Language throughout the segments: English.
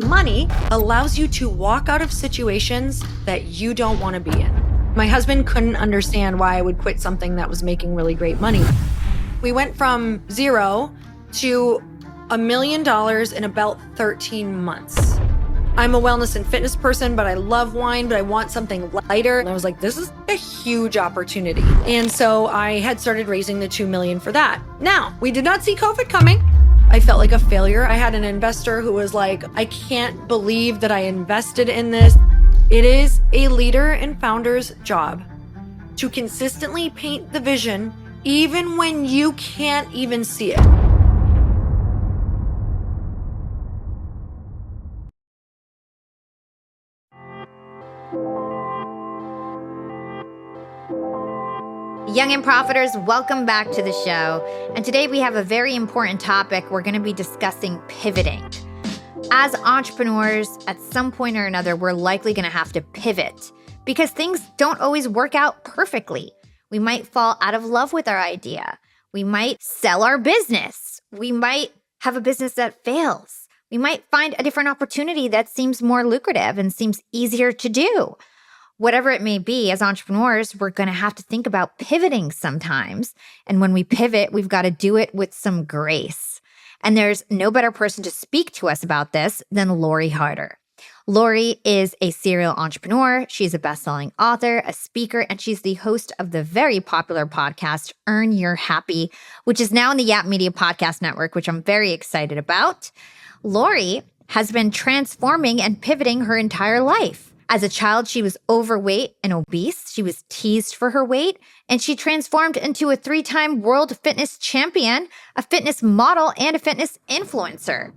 Money allows you to walk out of situations that you don't want to be in. My husband couldn't understand why I would quit something that was making really great money. We went from 0 to $1 million in about 13 months. I'm a wellness and fitness person, but I love wine, but I want something lighter. And I was like, this is a huge opportunity. And so I had started raising the $2 million for that. Now, we did not see COVID coming. I felt like a failure. I had an investor who was like, I can't believe that I invested in this. It is a leader and founder's job to consistently paint the vision, even when you can't even see it. Young and Profiters, welcome back to the show. And today we have a very important topic. We're going to be discussing pivoting. As entrepreneurs, at some point or another, we're likely going to have to pivot because things don't always work out perfectly. We might fall out of love with our idea. We might sell our business. We might have a business that fails. We might find a different opportunity that seems more lucrative and seems easier to do. Whatever it may be, as entrepreneurs, we're going to have to think about pivoting sometimes. And when we pivot, we've got to do it with some grace. And there's no better person to speak to us about this than Lori Harder. Lori is a serial entrepreneur. She's a best-selling author, a speaker, and she's the host of the very popular podcast, Earn Your Happy, which is now in the Yap Media Podcast Network, which I'm very excited about. Lori has been transforming and pivoting her entire life. As a child, she was overweight and obese. She was teased for her weight, and she transformed into a 3-time world fitness champion, a fitness model, and a fitness influencer.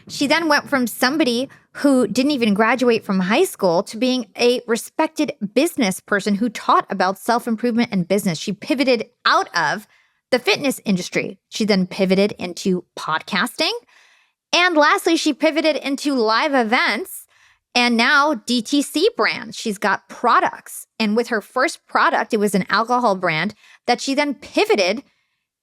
She then went from somebody who didn't even graduate from high school to being a respected business person who taught about self-improvement and business. She pivoted out of the fitness industry. She then pivoted into podcasting. And lastly, she pivoted into live events. And now DTC brand. She's got products. And with her first product, it was an alcohol brand that she then pivoted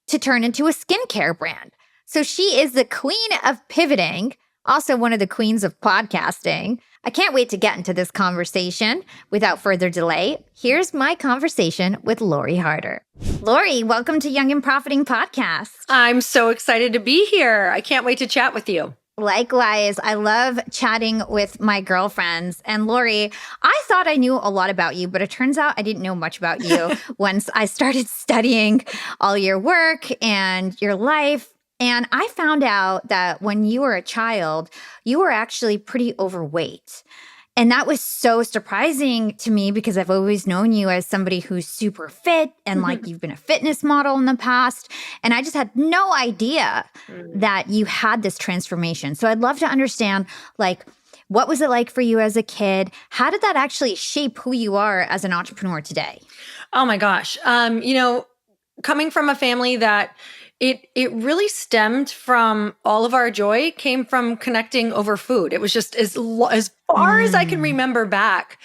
to turn into a skincare brand. So she is the queen of pivoting, also one of the queens of podcasting. I can't wait to get into this conversation. Without further delay, here's my conversation with Lori Harder. Lori, welcome to Young and Profiting Podcast. I'm so excited to be here. I can't wait to chat with you. Likewise, I love chatting with my girlfriends. And Lori, I thought I knew a lot about you, but it turns out I didn't know much about you once I started studying all your work and your life. And I found out that when you were a child, you were actually pretty overweight. And that was so surprising to me because I've always known you as somebody who's super fit and like you've been a fitness model in the past. And I just had no idea that you had this transformation. So I'd love to understand, like, what was it like for you as a kid? How did that actually shape who you are as an entrepreneur today? Oh my gosh. Coming from a family that it really stemmed from all of our joy came from connecting over food. It was just as far as I can remember back,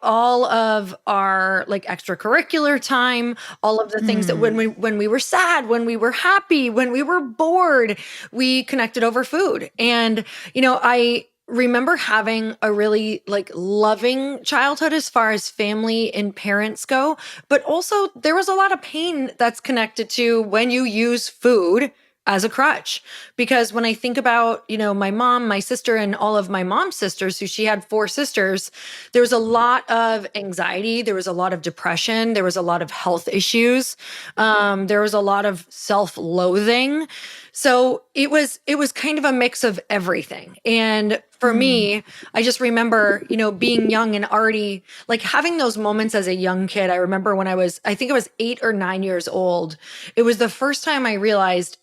all of our like extracurricular time, all of the things that when we were sad, when we were happy, when we were bored, we connected over food. And, I remember having a really like loving childhood as far as family and parents go, but also there was a lot of pain that's connected to when you use food as a crutch. Because when I think about, my mom, my sister, and all of my mom's sisters, who she had 4 sisters, there was a lot of anxiety. There was a lot of depression. There was a lot of health issues. There was a lot of self-loathing. So it was kind of a mix of everything. And for me, I just remember, being young and already like having those moments as a young kid. I remember when I think I was 8 or 9 years old. It was the first time I realized,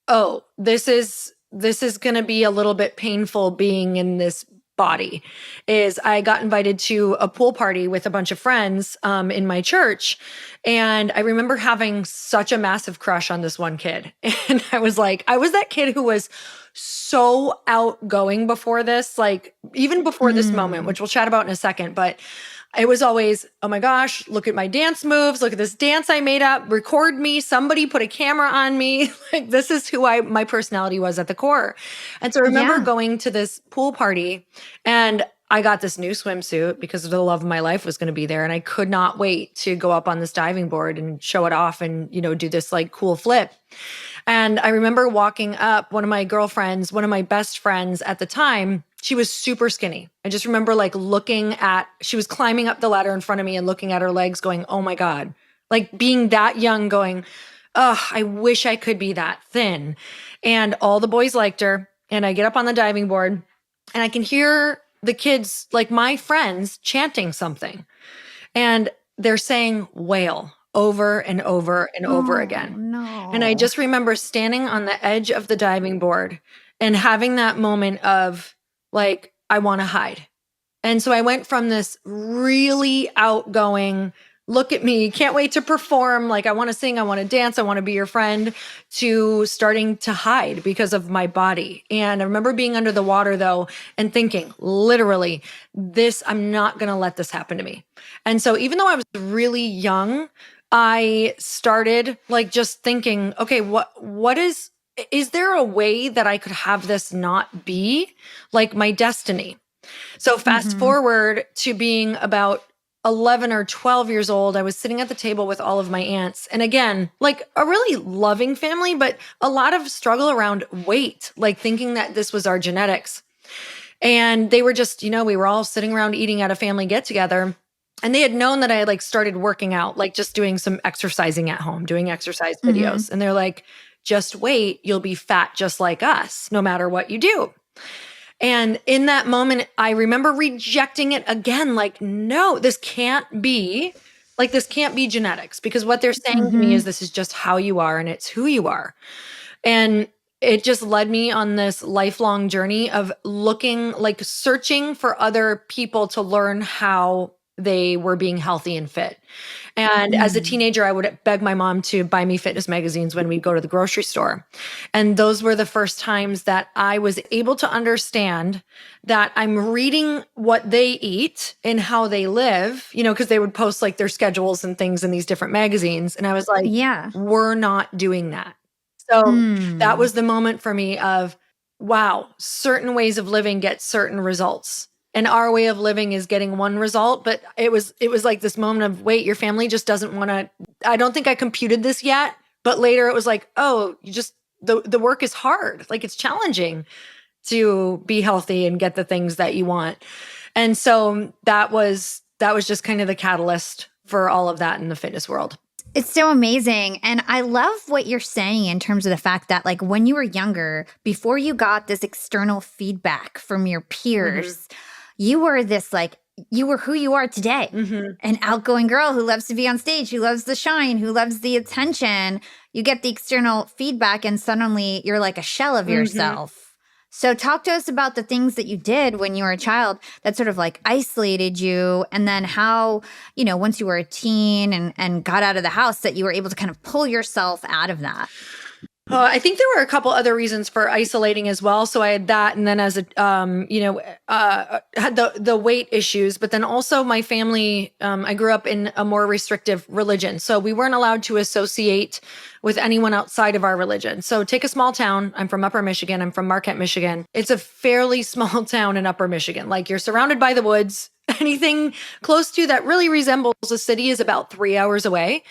oh, this is going to be a little bit painful being in this body. Is I got invited to a pool party with a bunch of friends in my church. And I remember having such a massive crush on this one kid. And I was that kid who was so outgoing before this, like even before this moment, which we'll chat about in a second, but it was always, oh my gosh, look at my dance moves. Look at this dance I made up. Record me. Somebody put a camera on me. Like this is who my personality was at the core. And so I remember going to this pool party and I got this new swimsuit because the love of my life was going to be there. And I could not wait to go up on this diving board and show it off and, do this like cool flip. And I remember walking up, one of my girlfriends, one of my best friends at the time, she was super skinny. I just remember like she was climbing up the ladder in front of me and looking at her legs going, oh my God, like being that young going, oh, I wish I could be that thin. And all the boys liked her. And I get up on the diving board and I can hear the kids, like my friends, chanting something. And they're saying whale over and over and over again. No. And I just remember standing on the edge of the diving board and having that moment of like, I want to hide. And so I went from this really outgoing, look at me, can't wait to perform, like I want to sing, I want to dance, I want to be your friend, to starting to hide because of my body. And I remember being under the water though and thinking, literally, I'm not going to let this happen to me. And so even though I was really young, I started like just thinking, okay, is there a way that I could have this not be like my destiny? So fast forward to being about 11 or 12 years old, I was sitting at the table with all of my aunts. And again, like a really loving family, but a lot of struggle around weight, like thinking that this was our genetics. And they were just, we were all sitting around eating at a family get together. And they had known that I had like started working out, like just doing some exercising at home, doing exercise videos. And they're like, just wait, you'll be fat just like us, no matter what you do. And in that moment, I remember rejecting it again, like, no, this can't be genetics, because what they're saying to me is this is just how you are and it's who you are. And it just led me on this lifelong journey of searching for other people to learn how they were being healthy and fit. And as a teenager, I would beg my mom to buy me fitness magazines when we'd go to the grocery store. And those were the first times that I was able to understand that I'm reading what they eat and how they live, because they would post like their schedules and things in these different magazines. And I was like, we're not doing that. So that was the moment for me of, wow, certain ways of living get certain results. And our way of living is getting one result. But it was like this moment of, wait, your family just doesn't want to, I don't think I computed this yet. But later it was like, oh, the work is hard. Like it's challenging to be healthy and get the things that you want. And so that was just kind of the catalyst for all of that in the fitness world. It's so amazing. And I love what you're saying in terms of the fact that like when you were younger, before you got this external feedback from your peers, you were who you are today. An outgoing girl who loves to be on stage, who loves the shine, who loves the attention. You get the external feedback and suddenly you're like a shell of yourself. So talk to us about the things that you did when you were a child that sort of like isolated you, and then how, once you were a teen and got out of the house, that you were able to kind of pull yourself out of that. I think there were a couple other reasons for isolating as well. So I had that, and then as a, had the weight issues, but then also my family, I grew up in a more restrictive religion. So we weren't allowed to associate with anyone outside of our religion. So take a small town. I'm from Upper Michigan. I'm from Marquette, Michigan. It's a fairly small town in Upper Michigan. Like you're surrounded by the woods. Anything close to that really resembles a city is about 3 hours away.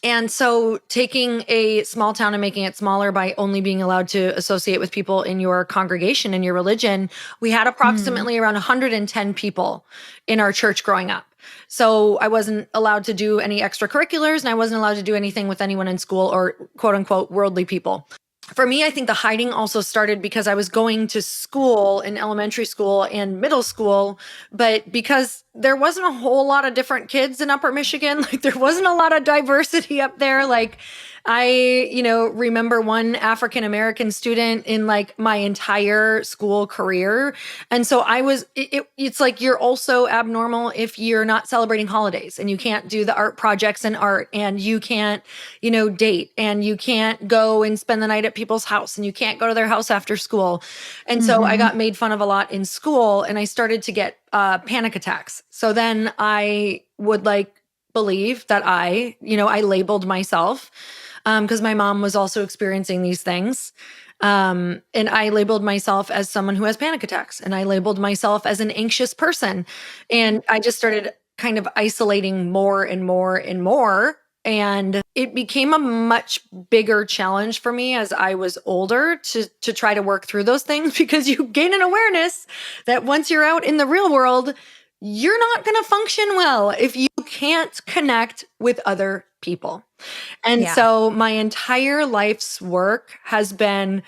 And so taking a small town and making it smaller by only being allowed to associate with people in your congregation and your religion, we had approximately around 110 people in our church growing up. So I wasn't allowed to do any extracurriculars, and I wasn't allowed to do anything with anyone in school or quote unquote worldly people. For me, I think the hiding also started because I was going to school in elementary school and middle school, but because there wasn't a whole lot of different kids in Upper Michigan, like there wasn't a lot of diversity up there. Like I, remember one African-American student in like my entire school career. And so it's like, you're also abnormal if you're not celebrating holidays and you can't do the art projects and art, and you can't, date, and you can't go and spend the night at at people's house and you can't go to their house after school. And so I got made fun of a lot in school, and I started to get panic attacks. So then I would like believe that I labeled myself because my mom was also experiencing these things. And I labeled myself as someone who has panic attacks, and I labeled myself as an anxious person. And I just started kind of isolating more and more and more. And it became a much bigger challenge for me as I was older to try to work through those things, because you gain an awareness that once you're out in the real world, you're not going to function well if you can't connect with other people. And so my entire life's work has been,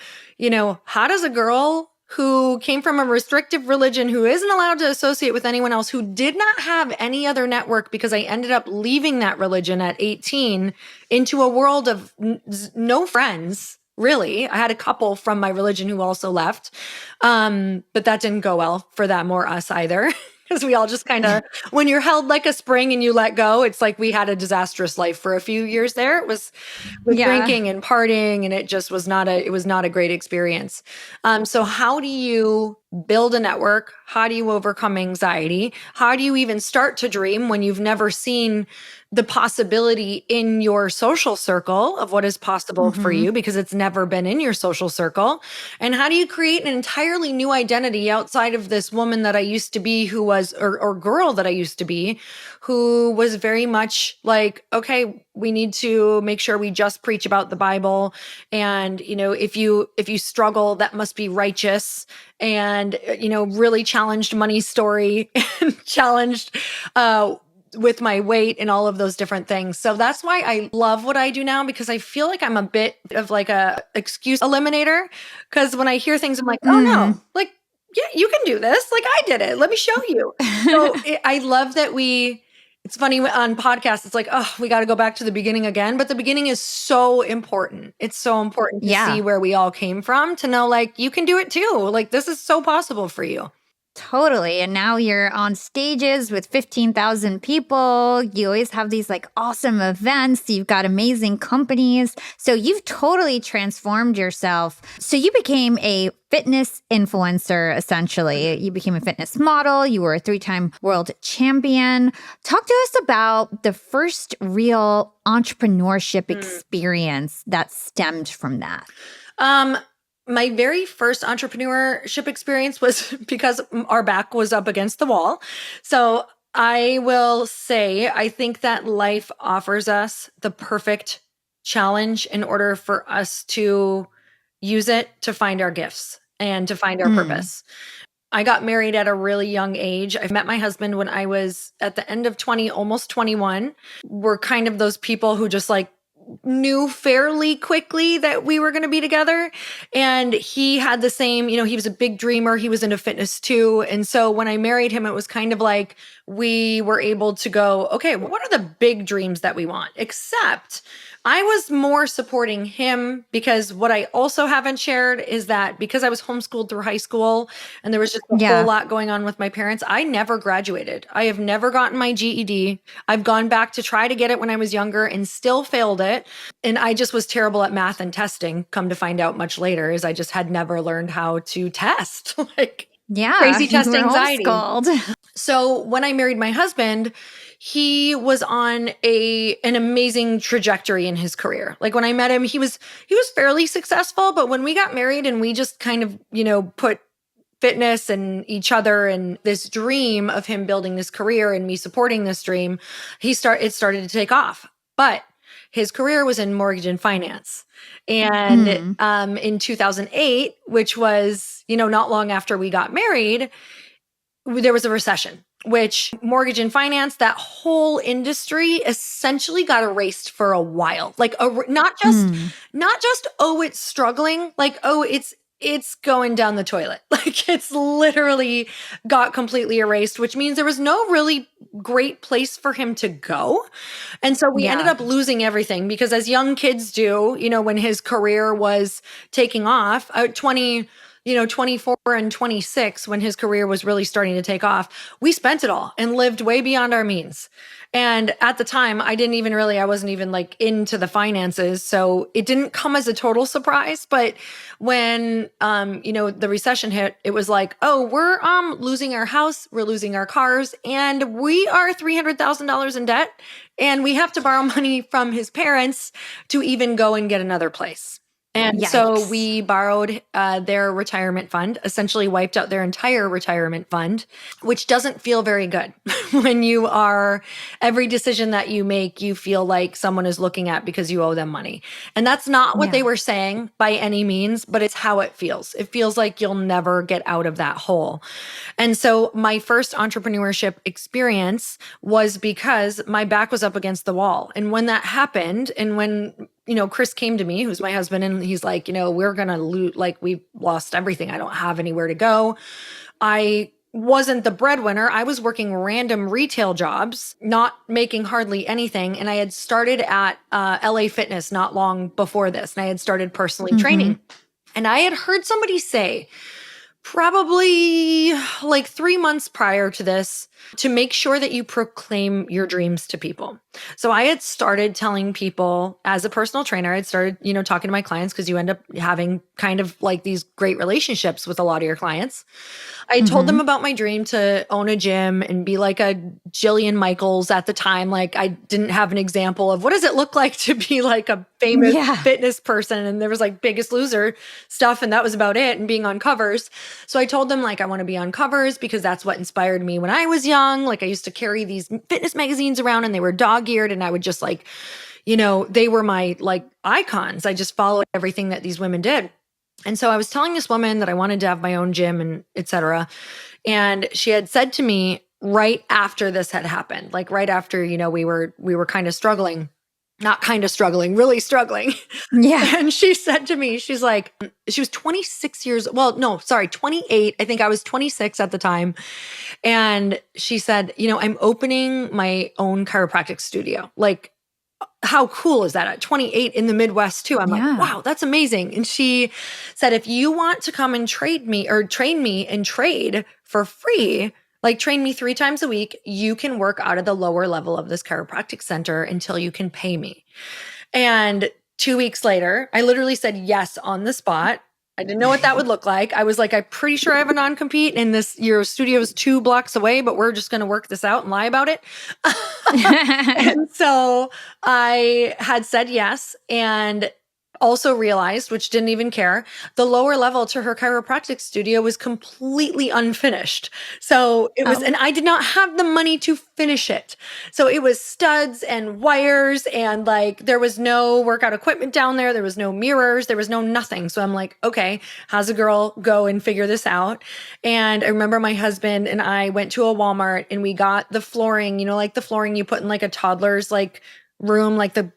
how does a girl who came from a restrictive religion, who isn't allowed to associate with anyone else, who did not have any other network because I ended up leaving that religion at 18 into a world of no friends, really. I had a couple from my religion who also left, but that didn't go well for them or us either. Because we all just kind of, when you're held like a spring and you let go, it's like we had a disastrous life for a few years there. It was with drinking and partying, and it just was not a great experience. So how do you build a network? How do you overcome anxiety? How do you even start to dream when you've never seen the possibility in your social circle of what is possible for you, because it's never been in your social circle? And how do you create an entirely new identity outside of this woman that I used to be, who was, or girl that I used to be, who was very much like, okay, we need to make sure we just preach about the Bible. And, if you struggle, that must be righteous. And, really challenged money story and challenged, with my weight and all of those different things. So that's why I love what I do now, because I feel like I'm a bit of like a excuse eliminator. Because when I hear things, I'm like, oh no, like, yeah, you can do this. Like, I did it. Let me show you. So I love that it's funny on podcasts, it's like, oh, we got to go back to the beginning again. But the beginning is so important. It's so important to see where we all came from, to know like, you can do it too. Like, this is so possible for you. Totally. And now you're on stages with 15,000 people. You always have these like awesome events. You've got amazing companies. So you've totally transformed yourself. So you became a fitness influencer, essentially. You became a fitness model. You were a 3-time world champion. Talk to us about the first real entrepreneurship experience that stemmed from that. My very first entrepreneurship experience was because our back was up against the wall. So I will say, I think that life offers us the perfect challenge in order for us to use it to find our gifts and to find our purpose. I got married at a really young age. I met my husband when I was at the end of 20, almost 21. We're kind of those people who just like knew fairly quickly that we were going to be together. And he had the same, he was a big dreamer. He was into fitness too. And so when I married him, it was kind of like we were able to go, okay, what are the big dreams that we want? Except I was more supporting him, because what I also haven't shared is that because I was homeschooled through high school and there was just a whole lot going on with my parents, I never graduated. I have never gotten my GED. I've gone back to try to get it when I was younger and still failed it. And I just was terrible at math and testing. Come to find out much later is I just had never learned how to test. Crazy test anxiety. So when I married my husband, he was on an amazing trajectory in his career. Like when I met him, he was fairly successful, but when we got married and we just kind of, put fitness and each other and this dream of him building this career and me supporting this dream, it started to take off. But his career was in mortgage and finance. And in 2008, which was, not long after we got married, there was a recession, which mortgage and finance, that whole industry essentially got erased for a while. Like not just, oh, it's struggling, like, oh, it's going down the toilet. Like it's literally got completely erased, which means there was no really great place for him to go. And so we ended up losing everything, because as young kids do, when his career was taking off, 24 and 26, when his career was really starting to take off, we spent it all and lived way beyond our means. And at the time, I wasn't even like into the finances. So it didn't come as a total surprise. But when, the recession hit, it was like, oh, we're losing our house, we're losing our cars, and we are $300,000 in debt. And we have to borrow money from his parents to even go and get another place. And so Yikes. we borrowed their retirement fund, essentially wiped out their entire retirement fund, which doesn't feel very good when every decision that you make, you feel like someone is looking at because you owe them money. And that's not what they were saying by any means, but it's how it feels. It feels like you'll never get out of that hole. And so my first entrepreneurship experience was because my back was up against the wall. And when that happened, and when Chris came to me, who's my husband, and he's like, we're going to lose, like, we've lost everything. I don't have anywhere to go. I wasn't the breadwinner. I was working random retail jobs, not making hardly anything. And I had started at LA Fitness not long before this. And I had started personally training. And I had heard somebody say, probably like 3 months prior to this, to make sure that you proclaim your dreams to people. So I had started telling people, as a personal trainer, I'd started, talking to my clients, because you end up having kind of like these great relationships with a lot of your clients. I told them about my dream to own a gym and be like a Jillian Michaels at the time. Like, I didn't have an example of what does it look like to be like a famous fitness person. And there was like Biggest Loser stuff, and that was about it, and being on covers. So I told them, like, I want to be on covers because that's what inspired me when I was young. Like, I used to carry these fitness magazines around, and they were dog-eared, and I would just like, they were my like icons. I just followed everything that these women did. And so I was telling this woman that I wanted to have my own gym and et cetera. And she had said to me right after this had happened, like right after, we were kind of struggling, not kind of struggling, really struggling. Yeah. And she said to me, she's like, she was 28. I think I was 26 at the time. And she said, I'm opening my own chiropractic studio. Like, how cool is that at 28 in the Midwest too? I'm like, wow, that's amazing. And she said, if you want to come and train me and trade for free, like train me 3 times a week, you can work out of the lower level of this chiropractic center until you can pay me. And 2 weeks later, I literally said yes on the spot. I didn't know what that would look like. I was like, I'm pretty sure I have a non-compete, and your studio is 2 blocks away, but we're just going to work this out and lie about it. And so I had said yes, and also realized, which didn't even care, the lower level to her chiropractic studio was completely unfinished. So it was, and I did not have the money to finish it. So it was studs and wires, and like, there was no workout equipment down there. There was no mirrors. There was no nothing. So I'm like, okay, how's a girl go and figure this out? And I remember my husband and I went to a Walmart, and we got the flooring, like the flooring you put in like a toddler's like room, like the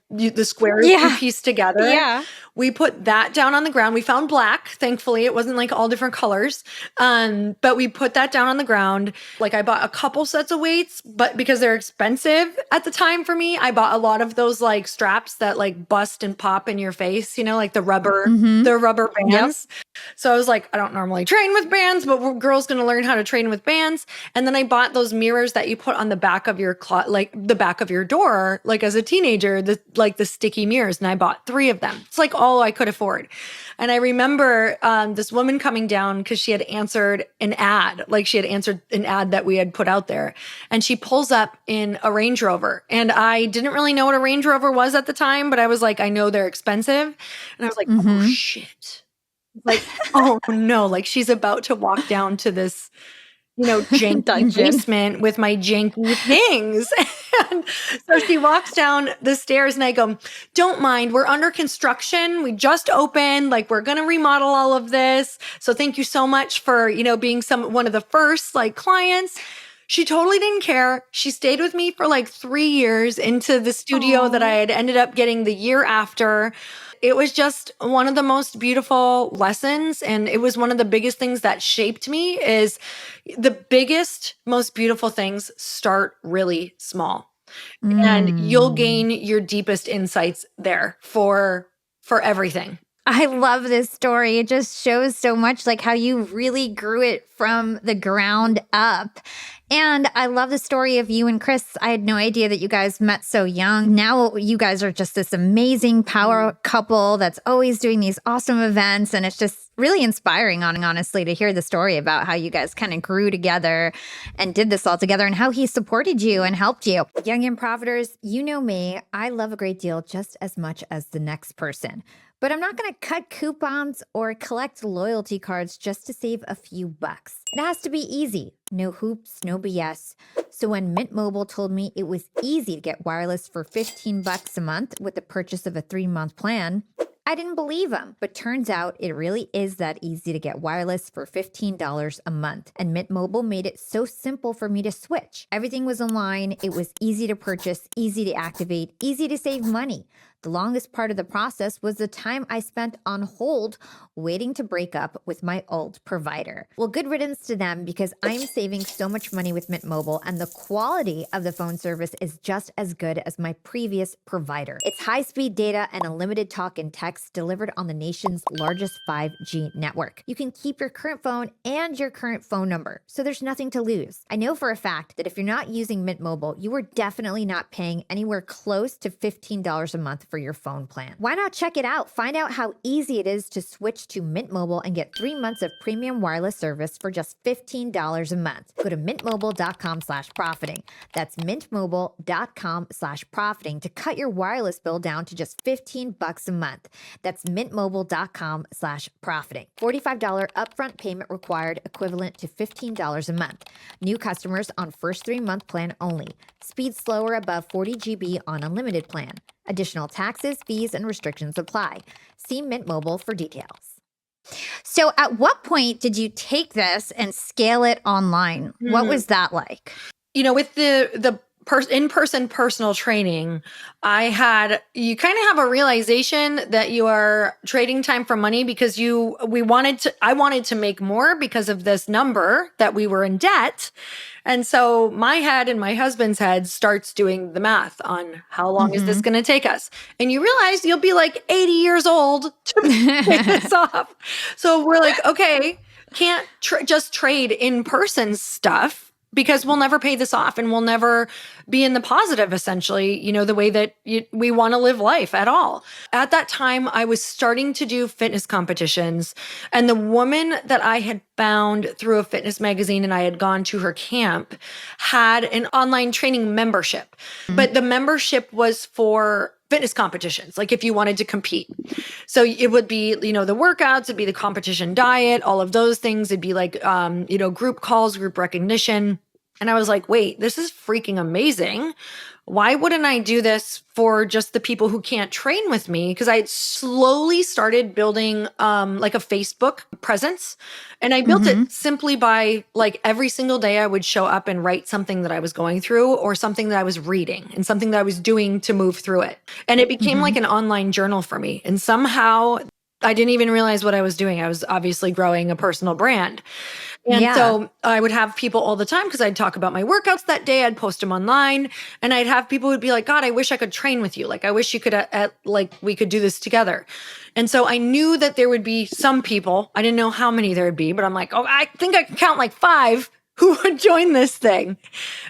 squares you piece together. Yeah. We put that down on the ground. We found black. Thankfully, it wasn't like all different colors. But we put that down on the ground. Like, I bought a couple sets of weights, but because they're expensive at the time for me, I bought a lot of those like straps that like bust and pop in your face, like the rubber bands. So I was like, I don't normally train with bands, but we're girls going to learn how to train with bands. And then I bought those mirrors that you put on the back of your like the back of your door, like as a teenager, the sticky mirrors. And I bought 3 of them. It's like all I could afford. And I remember this woman coming down because she had answered an ad, that we had put out there. And she pulls up in a Range Rover. And I didn't really know what a Range Rover was at the time, but I was like, I know they're expensive. And I was like, oh shit. Like, oh no, like she's about to walk down to this, janky basement with my janky things. And so she walks down the stairs, and I go, don't mind, we're under construction. We just opened, like, we're going to remodel all of this. So thank you so much for, being one of the first like clients. She totally didn't care. She stayed with me for like 3 years into the studio that I had ended up getting the year after. It was just one of the most beautiful lessons. And it was one of the biggest things that shaped me. Is the biggest, most beautiful things start really small. And you'll gain your deepest insights there for everything. I love this story. It just shows so much like how you really grew it from the ground up. And I love the story of you and Chris. I had no idea that you guys met so young. Now you guys are just this amazing power couple that's always doing these awesome events. And it's just really inspiring, honestly, to hear the story about how you guys kind of grew together and did this all together and how he supported you and helped you. Young and Profiters, you know me. I love a great deal just as much as the next person. But I'm not going to cut coupons or collect loyalty cards just to save a few bucks. It has to be easy. No hoops, no BS. So when Mint Mobile told me it was easy to get wireless for $15 a month with the purchase of a 3-month plan, I didn't believe him. But turns out it really is that easy to get wireless for $15 a month. And Mint Mobile made it so simple for me to switch. Everything was online. It was easy to purchase, easy to activate, easy to save money. The longest part of the process was the time I spent on hold waiting to break up with my old provider. Well, good riddance to them because I'm saving so much money with Mint Mobile and the quality of the phone service is just as good as my previous provider. It's high-speed data and unlimited talk and text delivered on the nation's largest 5G network. You can keep your current phone and your current phone number, so there's nothing to lose. I know for a fact that if you're not using Mint Mobile, you are definitely not paying anywhere close to $15 a month for your phone plan. Why not check it out? Find out how easy it is to switch to Mint Mobile and get 3 months of premium wireless service for just $15 a month. Go to mintmobile.com/profiting. That's mintmobile.com/profiting to cut your wireless bill down to just $15 a month. That's mintmobile.com/profiting. $45 upfront payment required, equivalent to $15 a month. New customers on first 3-month plan only. Speed slower above 40 GB on unlimited plan. Additional taxes, fees, and restrictions apply. See Mint Mobile for details. So at what point did you take this and scale it online? What was that like? With the in-person personal training, you kind of have a realization that you are trading time for money because I wanted to make more because of this number that we were in debt. And so my head and my husband's head starts doing the math on how long is this going to take us? And you realize you'll be like 80 years old to pay this off. So we're like, okay, can't just trade in-person stuff because we'll never pay this off and we'll never be in the positive, essentially, the way that we want to live life at all. At that time, I was starting to do fitness competitions. And the woman that I had found through a fitness magazine and I had gone to her camp had an online training membership. But the membership was for fitness competitions, like if you wanted to compete. So it would be, the workouts, it'd be the competition diet, all of those things. It'd be like, group calls, group recognition. And I was like, wait, this is freaking amazing. Why wouldn't I do this for just the people who can't train with me? Because I had slowly started building like a Facebook presence. And I built it simply by like every single day I would show up and write something that I was going through or something that I was reading and something that I was doing to move through it. And it became like an online journal for me. And somehow I didn't even realize what I was doing. I was obviously growing a personal brand. And so I would have people all the time because I'd talk about my workouts that day. I'd post them online and I'd have people who'd be like, God, I wish I could train with you. Like, I wish you could, we could do this together. And so I knew that there would be some people, I didn't know how many there would be, but I'm like, oh, I think I can count like 5 who would join this thing.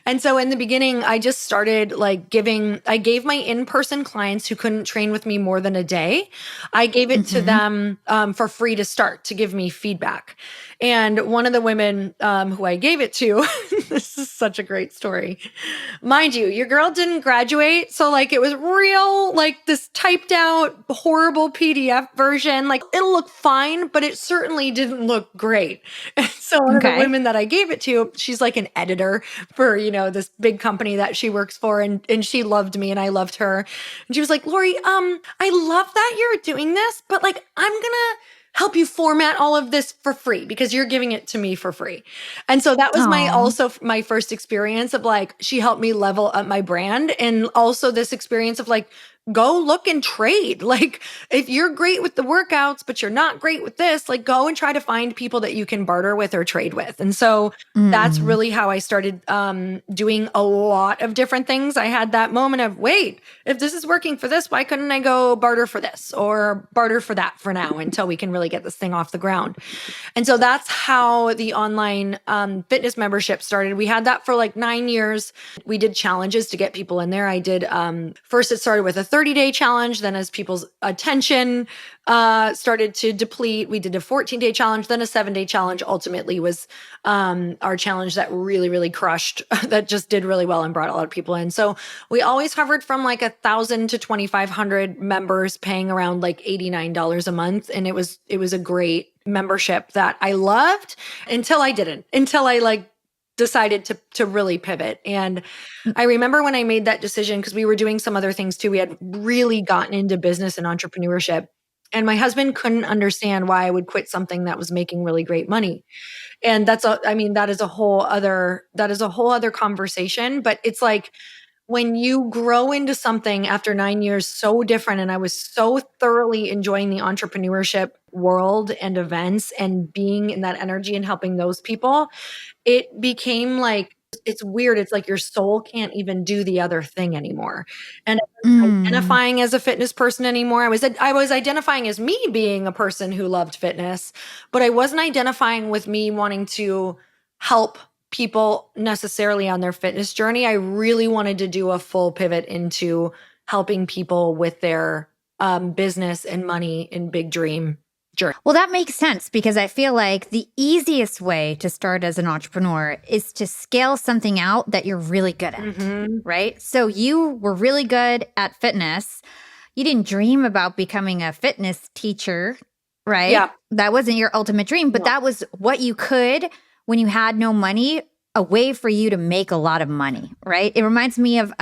And so in the beginning, I just started I gave my in-person clients who couldn't train with me more than a day, I gave it to them for free to start, to give me feedback. And one of the women who I gave it to, this is such a great story. Mind you, your girl didn't graduate. So it was real, this typed out horrible PDF version. It looked fine, but it certainly didn't look great. And so one of the women that I gave it to, she's like an editor for, this big company that she works for. And she loved me and I loved her. And she was like, Lori, I love that you're doing this, but I'm going to help you format all of this for free because you're giving it to me for free. And so that was my first experience of she helped me level up my brand. And also this experience of go look and trade. Like if you're great with the workouts, but you're not great with this, like go and try to find people that you can barter with or trade with. And so that's Mm. really how I started doing a lot of different things. I had that moment of, wait, if this is working for this, why couldn't I go barter for this or barter for that for now until we can really get this thing off the ground? And so that's how the online fitness membership started. We had that for like 9 years. We did challenges to get people in there. I did, first it started with a 30-day challenge. Then as people's attention started to deplete, we did a 14-day challenge, then a 7-day challenge ultimately was our challenge that really, really crushed, that just did really well and brought a lot of people in. So we always hovered from like 1,000 to 2,500 members paying around like $89 a month. And it was a great membership that I loved until I didn't, until I like decided to really pivot. And I remember when I made that decision, because we were doing some other things too. We had really gotten into business and entrepreneurship. And my husband couldn't understand why I would quit something that was making really great money. And that is a whole other conversation. But it's like when you grow into something after 9 years so different, and I was so thoroughly enjoying the entrepreneurship world and events and being in that energy and helping those people, it became like, it's weird. It's like your soul can't even do the other thing anymore. And I wasn't identifying as a fitness person anymore. I was identifying as me being a person who loved fitness, but I wasn't identifying with me wanting to help people necessarily on their fitness journey. I really wanted to do a full pivot into helping people with their business and money and big dream journey. Well, that makes sense because I feel like the easiest way to start as an entrepreneur is to scale something out that you're really good at, right? So you were really good at fitness. You didn't dream about becoming a fitness teacher, right? Yeah. That wasn't your ultimate dream, but that was what you could when you had no money, a way for you to make a lot of money, right? It reminds me of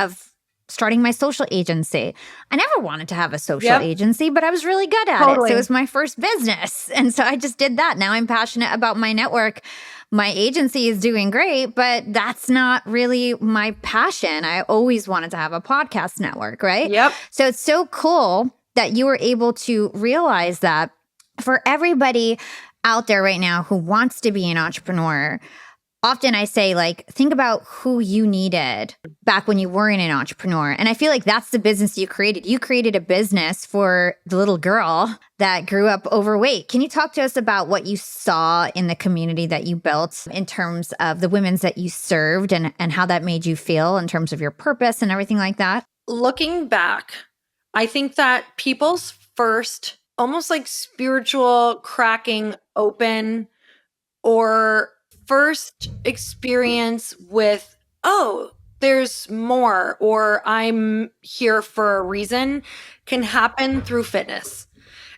starting my social agency. I never wanted to have a social agency, but I was really good at it. So it was my first business. And so I just did that. Now I'm passionate about my network. My agency is doing great, but that's not really my passion. I always wanted to have a podcast network, right? Yep. So it's so cool that you were able to realize that. For everybody out there right now who wants to be an entrepreneur, often I say, like, think about who you needed back when you weren't an entrepreneur. And I feel like that's the business you created. You created a business for the little girl that grew up overweight. Can you talk to us about what you saw in the community that you built in terms of the women's that you served and how that made you feel in terms of your purpose and everything like that? Looking back, I think that people's first almost like spiritual cracking open or first experience with, oh, there's more, or I'm here for a reason, can happen through fitness.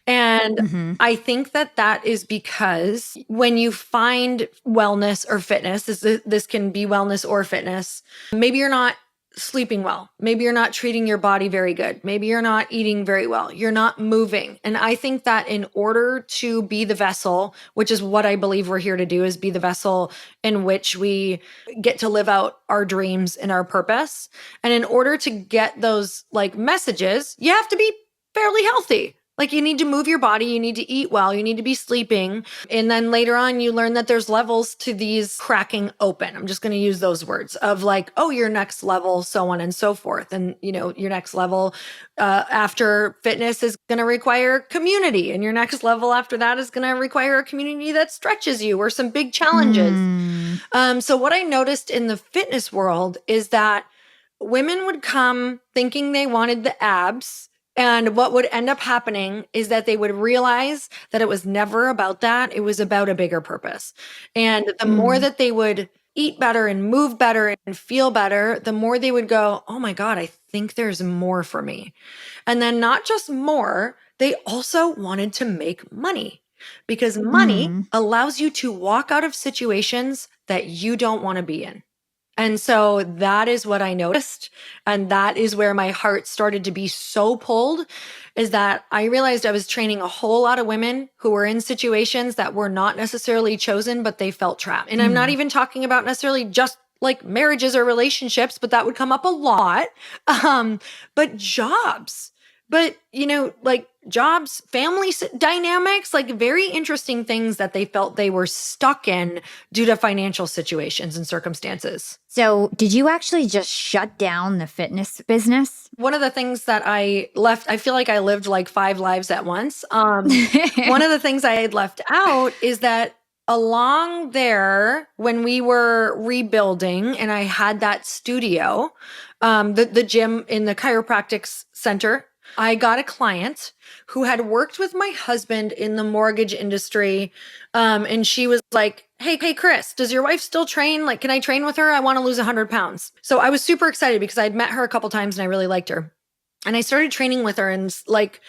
And I think that is because when you find wellness or fitness, this can be wellness or fitness, maybe you're not sleeping well. Maybe you're not treating your body very good. Maybe you're not eating very well. You're not moving. And I think that in order to be the vessel, which is what I believe we're here to do, is be the vessel in which we get to live out our dreams and our purpose. And in order to get those like messages, you have to be fairly healthy. Like you need to move your body, you need to eat well, you need to be sleeping. And then later on, you learn that there's levels to these cracking open. I'm just going to use those words of like, oh, your next level, so on and so forth. And, you know, your next level after fitness is going to require community. And your next level after that is going to require a community that stretches you or some big challenges. So what I noticed in the fitness world is that women would come thinking they wanted the abs. And what would end up happening is that they would realize that it was never about that. It was about a bigger purpose. And the more that they would eat better and move better and feel better, the more they would go, oh my God, I think there's more for me. And then not just more, they also wanted to make money because money allows you to walk out of situations that you don't want to be in. And so that is what I noticed. And that is where my heart started to be so pulled, is that I realized I was training a whole lot of women who were in situations that were not necessarily chosen, but they felt trapped. And I'm not even talking about necessarily just like marriages or relationships, but that would come up a lot. But jobs. But, like jobs, family dynamics, like very interesting things that they felt they were stuck in due to financial situations and circumstances. So, did you actually just shut down the fitness business? One of the things that I left, I feel like I lived like 5 lives at once. One of the things I had left out is that along there, when we were rebuilding and I had that studio, the gym in the chiropractic center, I got a client who had worked with my husband in the mortgage industry. And she was like, hey, Chris, does your wife still train? Like, can I train with her? I want to lose 100 pounds. So I was super excited because I'd met her a couple times and I really liked her. And I started training with her, and like,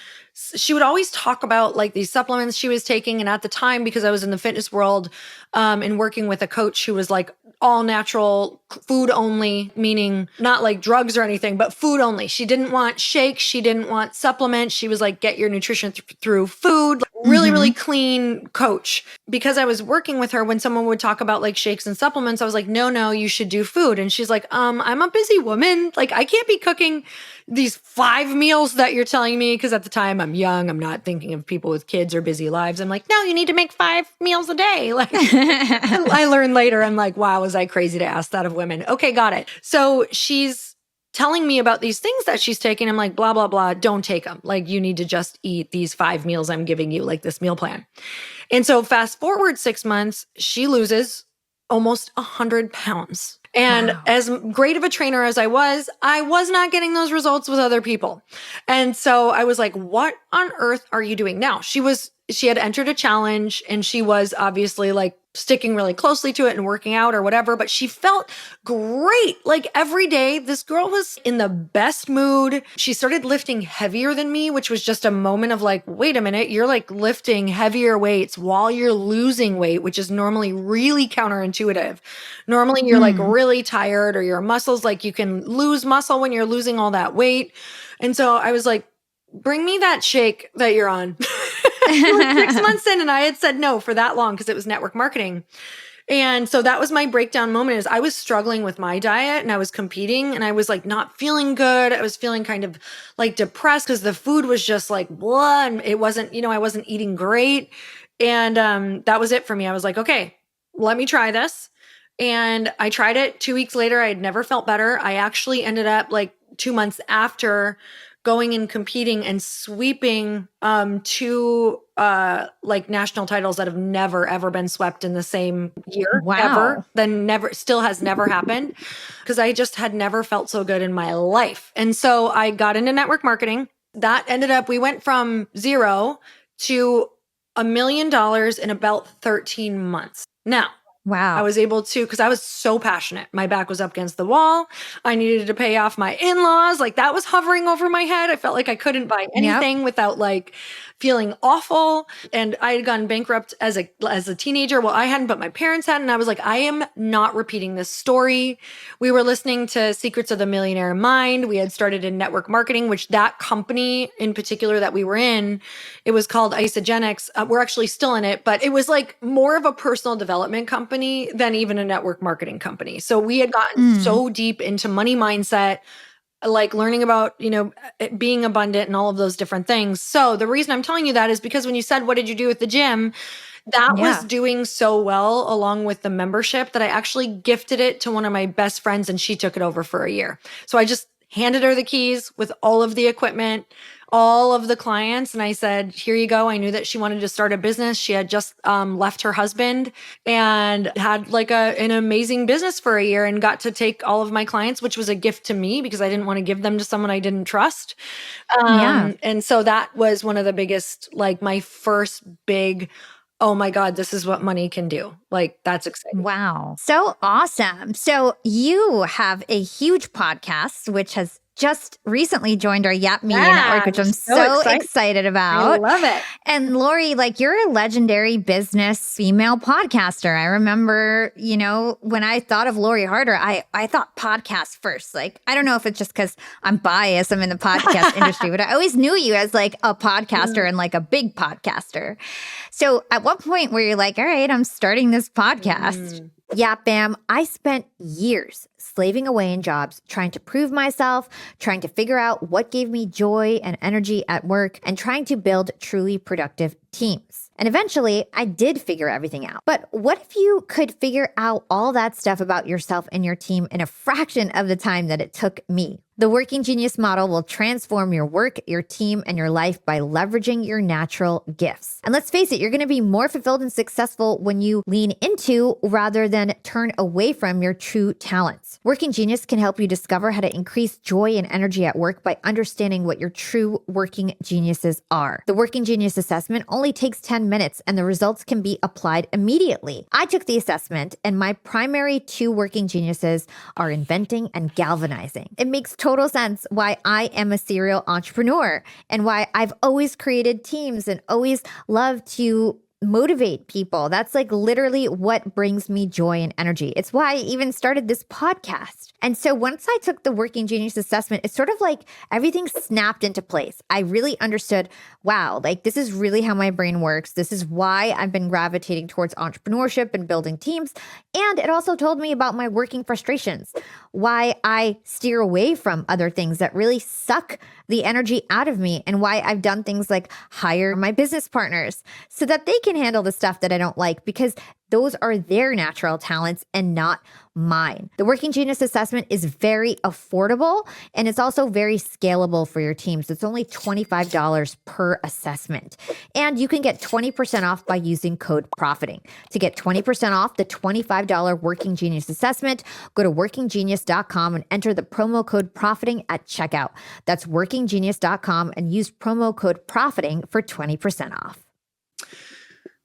she would always talk about like these supplements she was taking. And at the time, because I was in the fitness world, and working with a coach who was like all natural, food only, meaning not like drugs or anything, but food only. She didn't want shakes. She didn't want supplements. She was like, get your nutrition through food. Really, really clean coach. Because I was working with her, when someone would talk about like shakes and supplements, I was like, no, you should do food. And she's like, I'm a busy woman. Like, I can't be cooking these 5 meals that you're telling me. Because at the time I'm young, I'm not thinking of people with kids or busy lives. I'm like, no, you need to make 5 meals a day. Like, I learned later, I'm like, wow, was I crazy to ask that of women? Okay, got it. So she's telling me about these things that she's taking. I'm like, blah, blah, blah, don't take them. Like, you need to just eat these 5 meals I'm giving you, like this meal plan. And so fast forward 6 months, she loses almost 100 pounds. And as great of a trainer as I was not getting those results with other people. And so I was like, what on earth are you doing now? She had entered a challenge, and she was obviously like sticking really closely to it and working out or whatever, but she felt great. Like every day, this girl was in the best mood. She started lifting heavier than me, which was just a moment of like, wait a minute, you're like lifting heavier weights while you're losing weight, which is normally really counterintuitive. Normally you're like really tired, or your muscles, like you can lose muscle when you're losing all that weight. And so I was like, bring me that shake that you're on. Like 6 months in, and I had said no for that long because it was network marketing. And so that was my breakdown moment. Is I was struggling with my diet and I was competing, and I was like not feeling good. I was feeling kind of like depressed because the food was just like blah, and it wasn't, I wasn't eating great. And that was it for me. I was like, okay, let me try this. And I tried it. 2 weeks later, I had never felt better. I actually ended up like 2 months after going and competing and sweeping 2 like national titles that have never ever been swept in the same year. Wow. Still has never happened, because I just had never felt so good in my life. And so I got into network marketing. That ended up, we went from 0 to $1 million in about 13 months. Now, Wow. I was able to, because I was so passionate. My back was up against the wall. I needed to pay off my in-laws. Like that was hovering over my head. I felt like I couldn't buy anything without like feeling awful. And I had gone bankrupt as a teenager. Well, I hadn't, but my parents hadn't. And I was like, I am not repeating this story. We were listening to Secrets of the Millionaire Mind. We had started in network marketing, which that company in particular that we were in, it was called Isogenics. We're actually still in it, but it was like more of a personal development company than even a network marketing company. So we had gotten so deep into money mindset, like learning about, being abundant and all of those different things. So the reason I'm telling you that is because when you said, what did you do with the gym? That was doing so well along with the membership that I actually gifted it to one of my best friends, and she took it over for a year. So I just handed her the keys with all of the equipment, all of the clients. And I said, here you go. I knew that she wanted to start a business. She had just left her husband and had like an amazing business for a year, and got to take all of my clients, which was a gift to me because I didn't want to give them to someone I didn't trust. And so that was one of the biggest, like my first big, oh my God, this is what money can do. Like that's exciting. Wow. So awesome. So you have a huge podcast, which has just recently joined our Yap Media Network, which I'm so excited about. I love it. And Lori, like you're a legendary business female podcaster. I remember, when I thought of Lori Harder, I thought podcast first. Like, I don't know if it's just because I'm biased, I'm in the podcast industry, but I always knew you as like a podcaster and like a big podcaster. So at what point were you like, all right, I'm starting this podcast? Yeah, fam, I spent years slaving away in jobs, trying to prove myself, trying to figure out what gave me joy and energy at work, and trying to build truly productive teams. And eventually, I did figure everything out. But what if you could figure out all that stuff about yourself and your team in a fraction of the time that it took me? The Working Genius model will transform your work, your team, and your life by leveraging your natural gifts. And let's face it, you're going to be more fulfilled and successful when you lean into rather than turn away from your true talents. Working Genius can help you discover how to increase joy and energy at work by understanding what your true working geniuses are. The Working Genius assessment only takes 10 minutes and the results can be applied immediately. I took the assessment and my primary 2 working geniuses are inventing and galvanizing. It makes total sense why I am a serial entrepreneur and why I've always created teams and always loved to motivate people. That's like literally what brings me joy and energy. It's why I even started this podcast. And so once I took the Working Genius assessment, it's sort of like everything snapped into place. I really understood, wow, like this is really how my brain works. This is why I've been gravitating towards entrepreneurship and building teams. And it also told me about my working frustrations, why I steer away from other things that really suck the energy out of me, and why I've done things like hire my business partners so that they can handle the stuff that I don't like, because those are their natural talents and not mine. The Working Genius assessment is very affordable and it's also very scalable for your teams. It's only $25 per assessment. And you can get 20% off by using code PROFITING. To get 20% off the $25 Working Genius assessment, go to workinggenius.com and enter the promo code PROFITING at checkout. That's workinggenius.com and use promo code PROFITING for 20% off.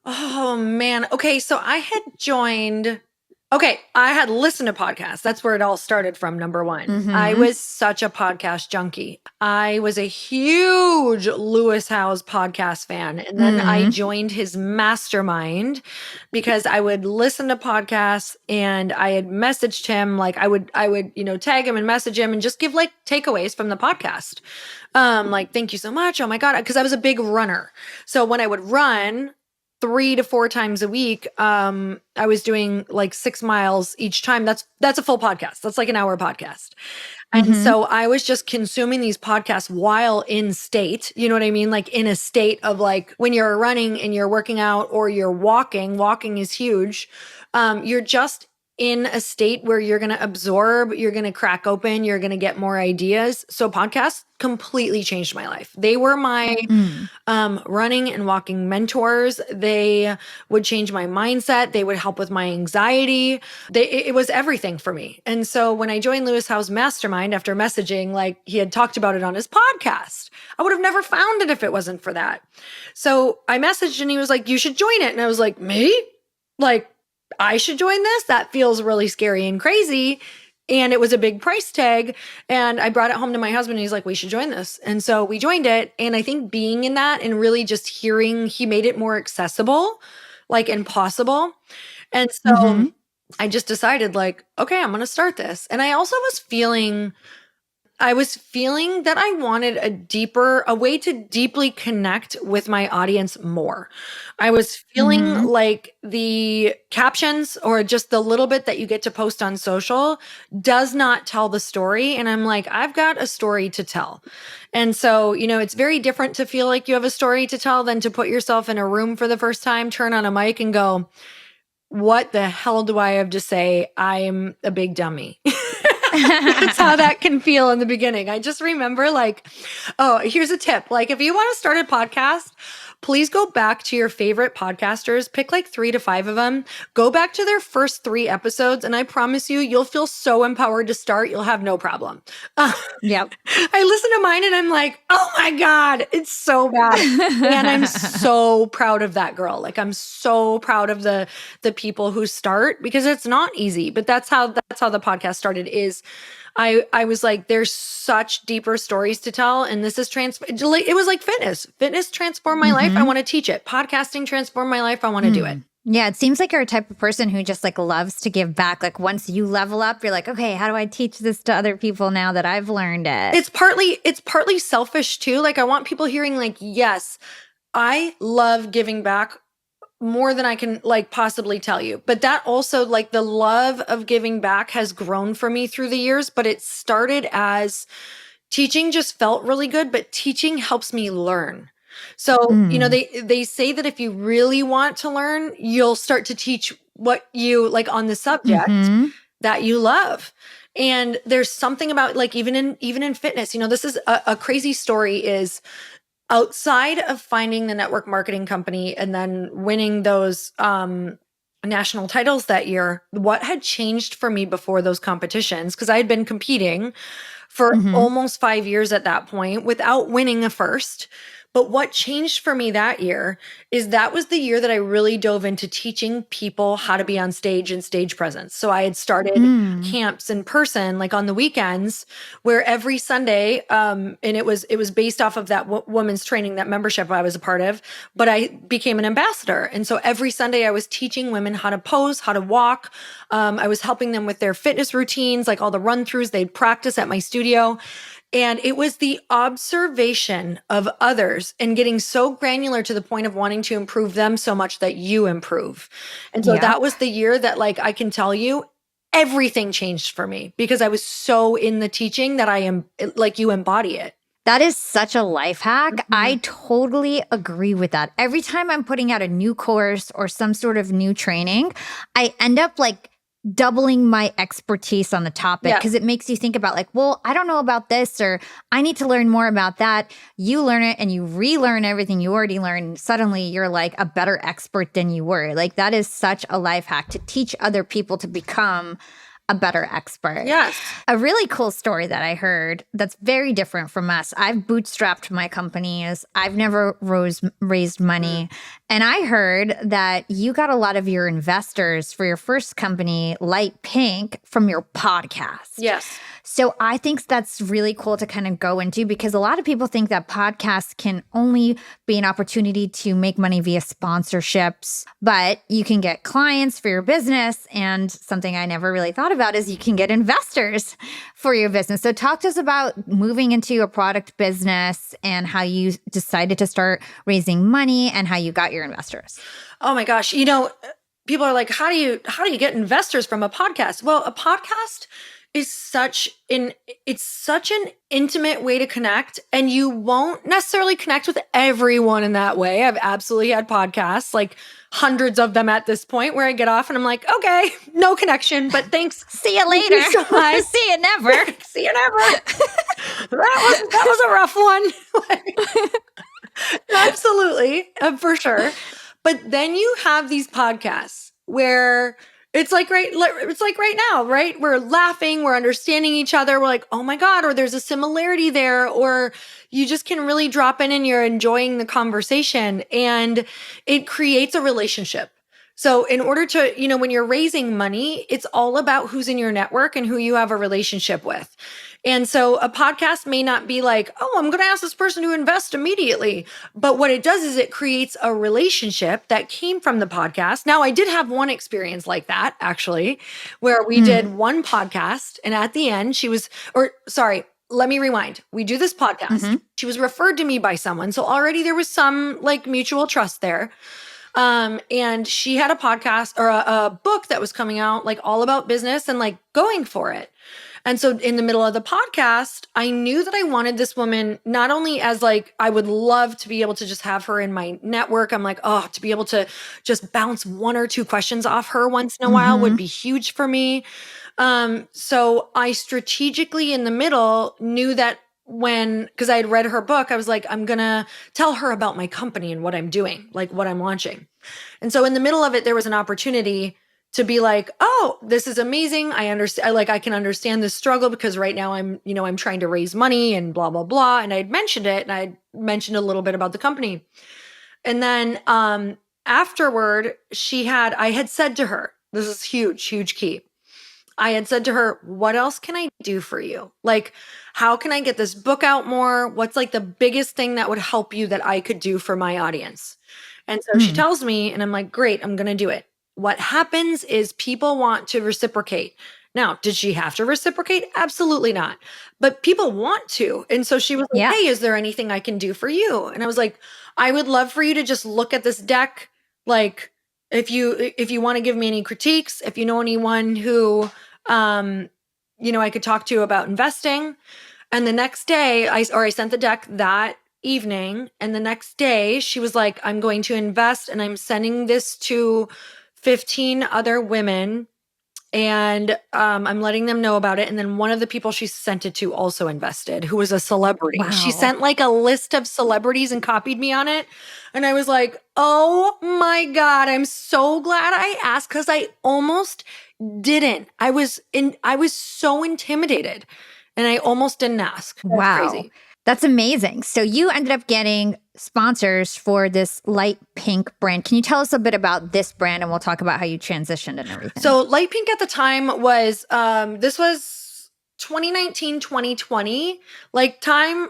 Oh man. Okay. So I had listened to podcasts. That's where it all started from, number one. Mm-hmm. I was such a podcast junkie. I was a huge Lewis Howes podcast fan. And then I joined his mastermind because I would listen to podcasts and I had messaged him. Like I would, tag him and message him and just give like takeaways from the podcast. Like, thank you so much. Oh my God. Cause I was a big runner. So when I would run 3 to 4 times a week, I was doing like 6 miles each time. That's a full podcast. That's like an hour podcast. And so I was just consuming these podcasts while in state, you know what I mean? Like in a state of like when you're running and you're working out or you're walking is huge. You're just in a state where you're going to absorb, you're going to crack open, you're going to get more ideas. So podcasts completely changed my life. They were my running and walking mentors. They would change my mindset. They would help with my anxiety. It was everything for me. And so when I joined Lewis Howes Mastermind after messaging, like he had talked about it on his podcast, I would have never found it if it wasn't for that. So I messaged and he was like, you should join it. And I was like, me? Like, I should join this? That feels really scary and crazy. And it was a big price tag. And I brought it home to my husband and he's like, we should join this. And so we joined it. And I think being in that and really just hearing, he made it more accessible, like and possible. And so I just decided like, okay, I'm going to start this. And I also was feeling that I wanted a way to deeply connect with my audience more. I was feeling like the captions or just the little bit that you get to post on social does not tell the story. And I'm like, I've got a story to tell. And so, it's very different to feel like you have a story to tell than to put yourself in a room for the first time, turn on a mic and go, what the hell do I have to say? I'm a big dummy. That's how that can feel in the beginning. I just remember like, oh, here's a tip. Like if you want to start a podcast, please go back to your favorite podcasters, pick like 3 to 5 of them, go back to their first 3 episodes. And I promise you'll feel so empowered to start. You'll have no problem. Yep. I listen to mine and I'm like, oh my God, it's so bad. And I'm so proud of that girl. Like I'm so proud of the people who start because it's not easy, but that's how the podcast started is I was like, there's such deeper stories to tell. And this is it was like fitness transformed my life. I want to teach it. Podcasting transformed my life. I want to do it. Yeah, it seems like you're a type of person who just like loves to give back. Like once you level up, you're like, okay, how do I teach this to other people now that I've learned it? It's partly selfish too. Like I want people hearing like, yes, I love giving back more than I can like possibly tell you. But that also, like, the love of giving back has grown for me through the years, but it started as teaching just felt really good, but teaching helps me learn. So, they say that if you really want to learn, you'll start to teach what you like on the subject that you love. And there's something about, like, even in fitness, this is a crazy story, is outside of finding the network marketing company and then winning those national titles that year, what had changed for me before those competitions, because I had been competing for almost 5 years at that point without winning a first. But what changed for me that year is that was the year that I really dove into teaching people how to be on stage and stage presence. So I had started camps in person, like on the weekends, where every Sunday, and it was based off of that women's training, that membership I was a part of, but I became an ambassador. And so every Sunday I was teaching women how to pose, how to walk. I was helping them with their fitness routines, like all the run-throughs they'd practice at my studio. And it was the observation of others and getting so granular to the point of wanting to improve them so much that you improve. And so that was the year that, like, I can tell you, everything changed for me because I was so in the teaching that I am, like, you embody it. That is such a life hack. I totally agree with that. Every time I'm putting out a new course or some sort of new training, I end up like doubling my expertise on the topic because it makes you think about like, well, I don't know about this, or I need to learn more about that. You learn it and you relearn everything you already learned. Suddenly you're like a better expert than you were. Like, that is such a life hack to teach other people to become a better expert. Yes. A really cool story that I heard that's very different from us. I've bootstrapped my companies. I've never raised money. And I heard that you got a lot of your investors for your first company, Lite Pink, from your podcast. Yes. So I think that's really cool to kind of go into, because a lot of people think that podcasts can only be an opportunity to make money via sponsorships, but you can get clients for your business. And something I never really thought about is you can get investors for your business. So talk to us about moving into a product business and how you decided to start raising money and how you got your investors. Oh my gosh. People are like, how do you get investors from a podcast? Well, a podcast is such an intimate way to connect, and you won't necessarily connect with everyone in that way. I've absolutely had podcasts, like hundreds of them at this point, where I get off and I'm like, okay, no connection, but thanks. See you later. So See you never. See you never. that was a rough one. Absolutely, for sure. But then you have these podcasts where it's like right now, right? We're laughing, we're understanding each other. We're like, oh my God, or there's a similarity there, or you just can really drop in and you're enjoying the conversation, and it creates a relationship. So in order to, when you're raising money, it's all about who's in your network and who you have a relationship with. And so a podcast may not be like, oh, I'm going to ask this person to invest immediately. But what it does is it creates a relationship that came from the podcast. Now, I did have one experience like that, actually, where we did one podcast, and at the end let me rewind. We do this podcast. She was referred to me by someone. So already there was some like mutual trust there. And she had a podcast or a book that was coming out, like all about business and like going for it. And so in the middle of the podcast, I knew that I wanted this woman not only as like, I would love to be able to just have her in my network. I'm like, oh, to be able to just bounce one or two questions off her once in a while would be huge for me. So I strategically in the middle knew that because I had read her book, I was like, I'm going to tell her about my company and what I'm doing, like what I'm launching. And so in the middle of it, there was an opportunity to be like, oh, this is amazing. I understand. I can understand this struggle because right now I'm trying to raise money and blah, blah, blah. And I'd mentioned it, and I'd mentioned a little bit about the company. And then, afterward, I had said to her, this is huge, huge key. I had said to her, what else can I do for you? Like, how can I get this book out more? What's like the biggest thing that would help you that I could do for my audience? And so she tells me, and I'm like, great, I'm going to do it. What happens is people want to reciprocate. Now, did she have to reciprocate? Absolutely not. But people want to. And so she was like, hey, is there anything I can do for you? And I was like, I would love for you to just look at this deck, Like, if you want to give me any critiques, if you know anyone who, I could talk to about investing. And the next day, I sent the deck that evening. And the next day, she was like, I'm going to invest and I'm sending this to 15 other women. And I'm letting them know about it. And then one of the people she sent it to also invested, who was a celebrity. She Wow. sent like a list of celebrities and copied me on it. And I was like, oh my God, I'm so glad I asked, because I almost didn't. I was so intimidated and I almost didn't ask. That's Wow. crazy. That's amazing. So you ended up getting sponsors for this light pink brand. Can you tell us a bit about this brand, and we'll talk about how you transitioned and everything? So light pink at the time was, this was 2019, 2020, like time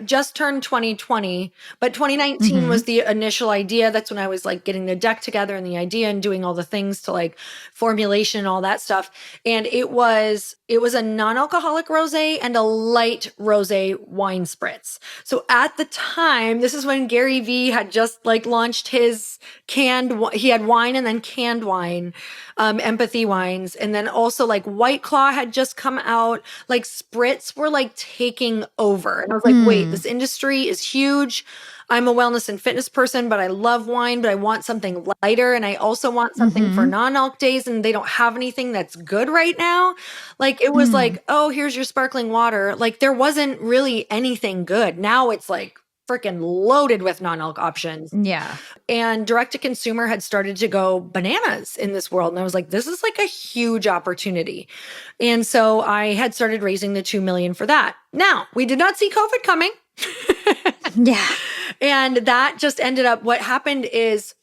just turned 2020, but 2019 was the initial idea. That's when I was like getting the deck together and the idea and doing all the things to like formulation and all that stuff. And it was a non-alcoholic rosé and a light rosé wine spritz. So at the time, this is when Gary Vee had just like launched his he had wine and then canned wine, empathy wines. And then also like White Claw had just come out, like spritz were like taking over. And I was like, wait, this industry is huge. I'm a wellness and fitness person, but I love wine, but I want something lighter. And I also want something for non-alc days. And they don't have anything that's good right now. Like it was like, oh, here's your sparkling water. Like there wasn't really anything good. Now it's like freaking loaded with non-alc options. Yeah. And direct to consumer had started to go bananas in this world. And I was like, this is like a huge opportunity. And so I had started raising the 2 million for that. Now, we did not see COVID coming. Yeah. And that just ended up, what happened is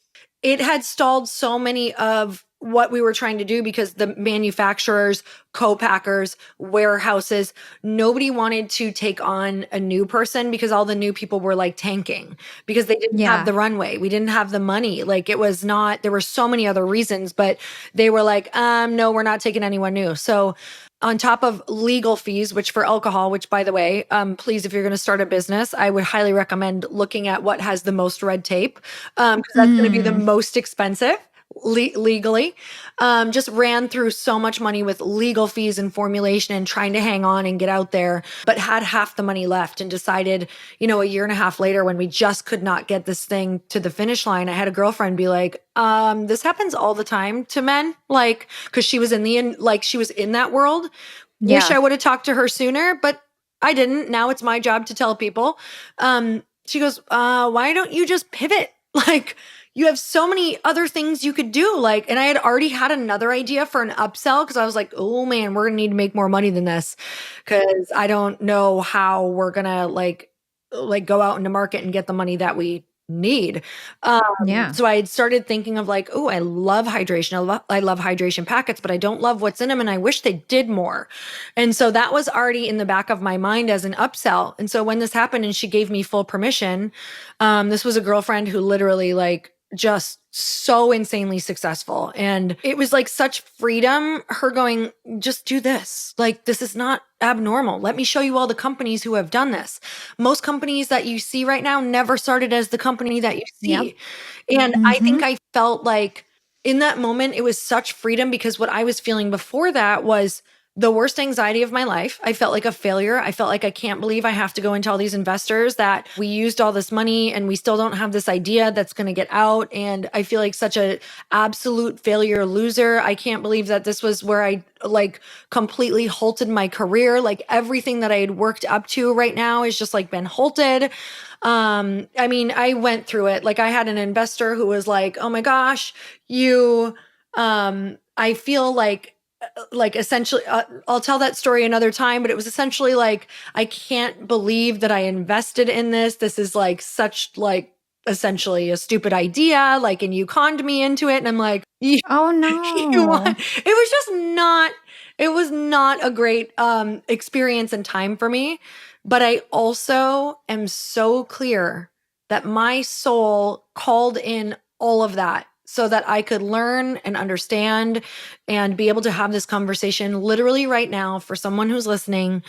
it had stalled so many of what we were trying to do, because the manufacturers, co-packers, warehouses, nobody wanted to take on a new person, because all the new people were like tanking because they didn't have the runway. We didn't have the money. Like it was not, there were so many other reasons, but they were like, no, we're not taking anyone new. So on top of legal fees, which for alcohol, which by the way, please, if you're going to start a business, I would highly recommend looking at what has the most red tape, because that's going to be the most expensive legally. Just ran through so much money with legal fees and formulation and trying to hang on and get out there, but had half the money left and decided, a year and a half later, when we just could not get this thing to the finish line, I had a girlfriend be like, this happens all the time to men. Like, cause she was she was in that world. Wish I would have talked to her sooner, but I didn't. Now it's my job to tell people. She goes, why don't you just pivot? Like, you have so many other things you could do. Like, and I had already had another idea for an upsell, because I was like, oh man, we're gonna need to make more money than this, because I don't know how we're gonna like go out into market and get the money that we need. So I had started thinking of like, oh, I love hydration. I love hydration packets, but I don't love what's in them. And I wish they did more. And so that was already in the back of my mind as an upsell. And so when this happened and she gave me full permission, this was a girlfriend who literally like just so insanely successful. And it was like such freedom, her going, just do this. Like, this is not abnormal. Let me show you all the companies who have done this. Most companies that you see right now never started as the company that you see. And I think I felt like in that moment, it was such freedom, because what I was feeling before that was the worst anxiety of my life. I felt like a failure. I felt like I can't believe I have to go into all these investors, that we used all this money and we still don't have this idea that's going to get out. And I feel like such a absolute failure loser. I can't believe that this was where I like completely halted my career. Like everything that I had worked up to right now is just like been halted. I mean, I went through it. Like I had an investor who was like, oh my gosh, I feel like essentially, I'll tell that story another time, but it was essentially like, I can't believe that I invested in this. This is like such like essentially a stupid idea, like, and you conned me into it. And I'm like, oh no. It was not a great experience and time for me. But I also am so clear that my soul called in all of that so that I could learn and understand and be able to have this conversation literally right now for someone who's listening,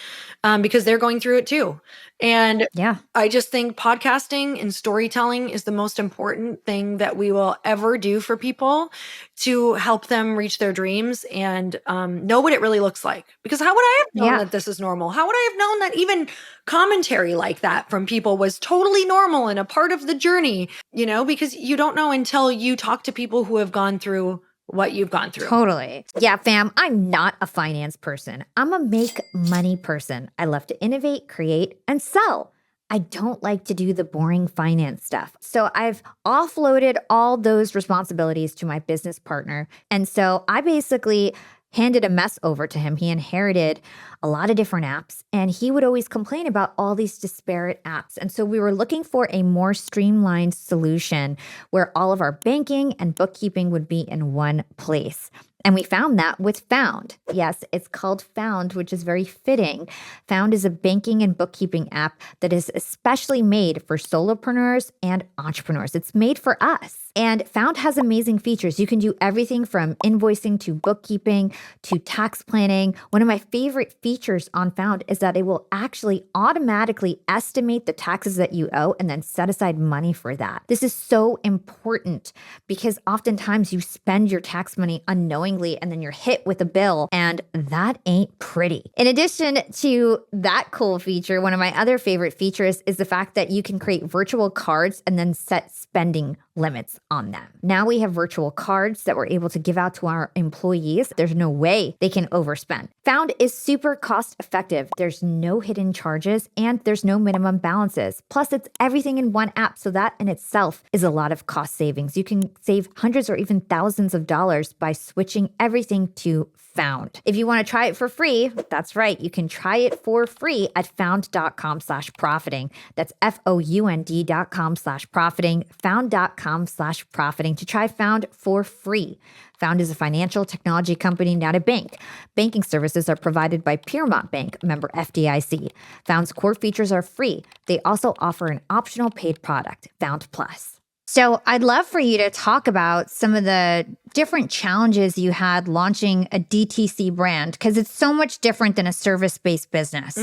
because they're going through it too. And Yeah. I just think podcasting and storytelling is the most important thing that we will ever do for people to help them reach their dreams and know what it really looks like. Because how would I have known Yeah. that this is normal? How would I have known that even commentary like that from people was totally normal and a part of the journey? Because you don't know until you talk to people who have gone through what you've gone through. Totally. Yeah, fam, I'm not a finance person. I'm a make money person. I love to innovate, create, and sell. I don't like to do the boring finance stuff. So I've offloaded all those responsibilities to my business partner. And so I basically handed a mess over to him. He inherited a lot of different apps, and he would always complain about all these disparate apps. And so we were looking for a more streamlined solution where all of our banking and bookkeeping would be in one place. And we found that with Found. Yes, it's called Found, which is very fitting. Found is a banking and bookkeeping app that is especially made for solopreneurs and entrepreneurs. It's made for us. And Found has amazing features. You can do everything from invoicing to bookkeeping to tax planning. One of my favorite features on Found is that it will actually automatically estimate the taxes that you owe and then set aside money for that. This is so important because oftentimes you spend your tax money unknowingly and then you're hit with a bill, and that ain't pretty. In addition to that cool feature, one of my other favorite features is the fact that you can create virtual cards and then set spending limits on them. Now we have virtual cards that we're able to give out to our employees. There's no way they can overspend. Found is super cost effective. There's no hidden charges and there's no minimum balances. Plus, it's everything in one app. So that in itself is a lot of cost savings. You can save hundreds or even thousands of dollars by switching everything to Found. If you want to try it for free, that's right. You can try it for free at found.com/profiting. That's FOUND.com/profiting, found.com/profiting to try Found for free. Found is a financial technology company, not a bank. Banking services are provided by Piermont Bank, member FDIC. Found's core features are free. They also offer an optional paid product, Found Plus. So I'd love for you to talk about some of the different challenges you had launching a DTC brand, because it's so much different than a service-based business,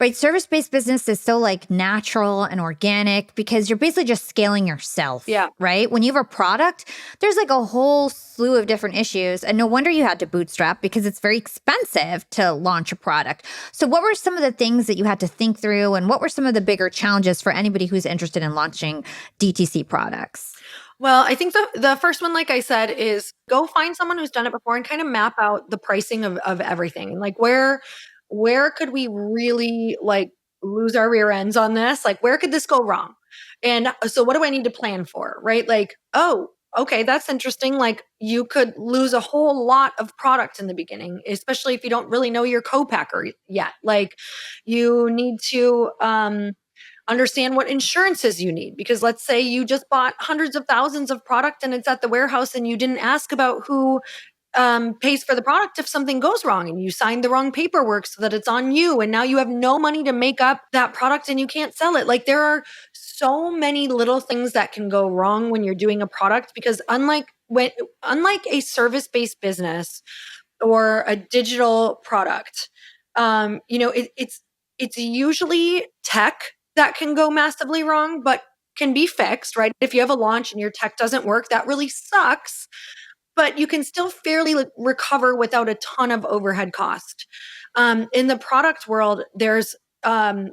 right? Service-based business is so like natural and organic because you're basically just scaling yourself, right? When you have a product, there's like a whole slew of different issues, and no wonder you had to bootstrap because it's very expensive to launch a product. So what were some of the things that you had to think through, and what were some of the bigger challenges for anybody who's interested in launching DTC products? Well, I think the first one, like I said, is go find someone who's done it before and kind of map out the pricing of everything. And like where could we really like lose our rear ends on this? Like where could this go wrong? And so what do I need to plan for? Right? Like, oh, okay, that's interesting. Like you could lose a whole lot of product in the beginning, especially if you don't really know your co-packer yet. Like you need to understand what insurances you need, because let's say you just bought hundreds of thousands of product and it's at the warehouse and you didn't ask about who pays for the product if something goes wrong, and you signed the wrong paperwork so that it's on you, and now you have no money to make up that product and you can't sell it. Like there are so many little things that can go wrong when you're doing a product, because unlike a service-based business or a digital product, it's usually tech that can go massively wrong, but can be fixed, right? If you have a launch and your tech doesn't work, that really sucks, but you can still fairly recover without a ton of overhead cost. In the product world, there's a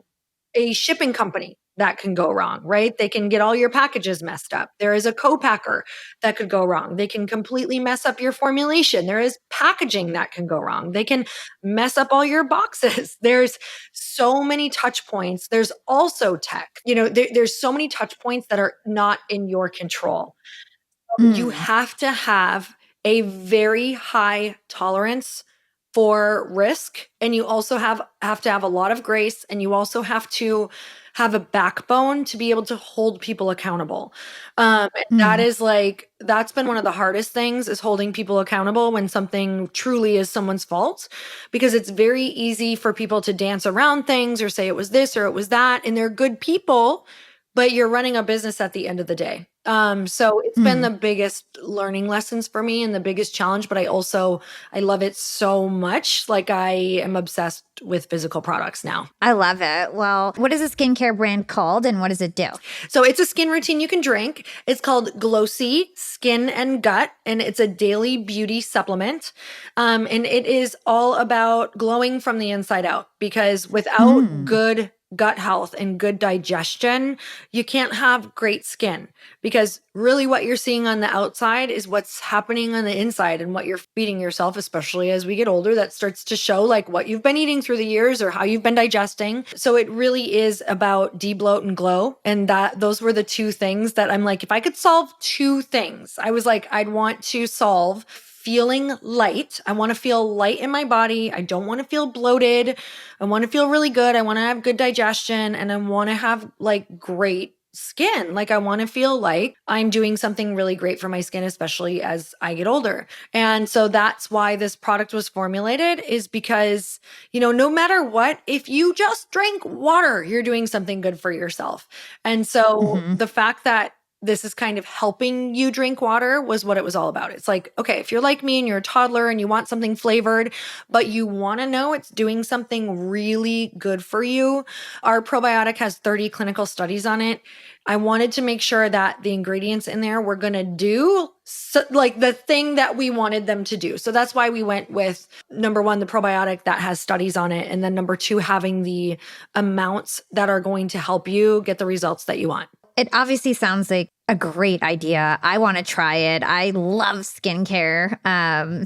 shipping company that can go wrong, right? They can get all your packages messed up. There is a co-packer that could go wrong. They can completely mess up your formulation. There is packaging that can go wrong. They can mess up all your boxes. There's so many touch points. There's also tech. There's so many touch points that are not in your control. You have to have a very high tolerance for risk, and you also have to have a lot of grace, and you also have to have a backbone to be able to hold people accountable. That's been one of the hardest things, is holding people accountable when something truly is someone's fault, because it's very easy for people to dance around things or say it was this or it was that, and they're good people, but you're running a business at the end of the day. So it's been the biggest learning lessons for me and the biggest challenge, but I love it so much. Like I am obsessed with physical products now. I love it. Well, what is a skincare brand called and what does it do? So it's a skin routine you can drink. It's called Glossy Skin and Gut, and it's a daily beauty supplement. And it is all about glowing from the inside out because without good gut health and good digestion, you can't have great skin because really what you're seeing on the outside is what's happening on the inside and what you're feeding yourself, especially as we get older, that starts to show like what you've been eating through the years or how you've been digesting. So it really is about debloat and glow. And those were the two things that I'm like, if I could solve two things, I was like, I'd want to solve feeling light. I want to feel light in my body. I don't want to feel bloated. I want to feel really good. I want to have good digestion and I want to have like great skin. Like I want to feel like I'm doing something really great for my skin, especially as I get older. And so that's why this product was formulated is because, no matter what, if you just drink water, you're doing something good for yourself. And so the fact that this is kind of helping you drink water was what it was all about. It's like, okay, if you're like me and you're a toddler and you want something flavored, but you want to know it's doing something really good for you, our probiotic has 30 clinical studies on it. I wanted to make sure that the ingredients in there were going to do like the thing that we wanted them to do. So that's why we went with number one, the probiotic that has studies on it. And then number two, having the amounts that are going to help you get the results that you want. It obviously sounds like a great idea. I want to try it. I love skincare,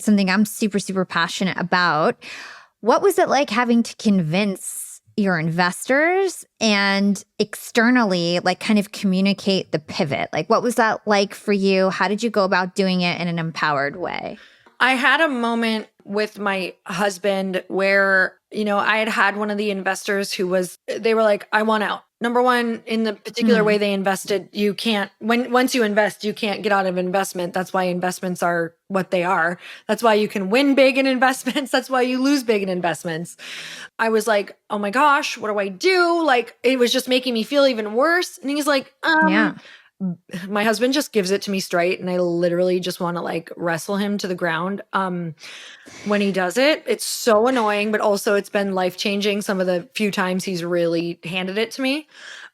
something I'm super, super passionate about. What was it like having to convince your investors and externally, like kind of communicate the pivot? Like, what was that like for you? How did you go about doing it in an empowered way? I had a moment with my husband where, I had one of the investors they were like, I want out. Number one, in the particular way they invested, you can't, once you invest, you can't get out of investment. That's why investments are what they are. That's why you can win big in investments. That's why you lose big in investments. I was like, oh my gosh, what do I do? Like, it was just making me feel even worse. And he's like, Yeah. My husband just gives it to me straight and I literally just want to like wrestle him to the ground. When he does it, it's so annoying, but also it's been life-changing some of the few times he's really handed it to me.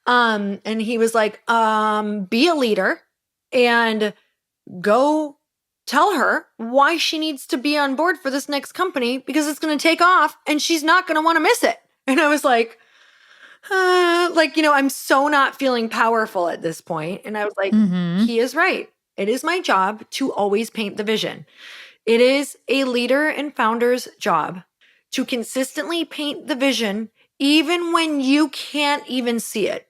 And he was like, be a leader and go tell her why she needs to be on board for this next company because it's going to take off and she's not going to want to miss it. And I was like, I'm so not feeling powerful at this point. And I was like, he is right. It is my job to always paint the vision. It is a leader and founder's job to consistently paint the vision, even when you can't even see it.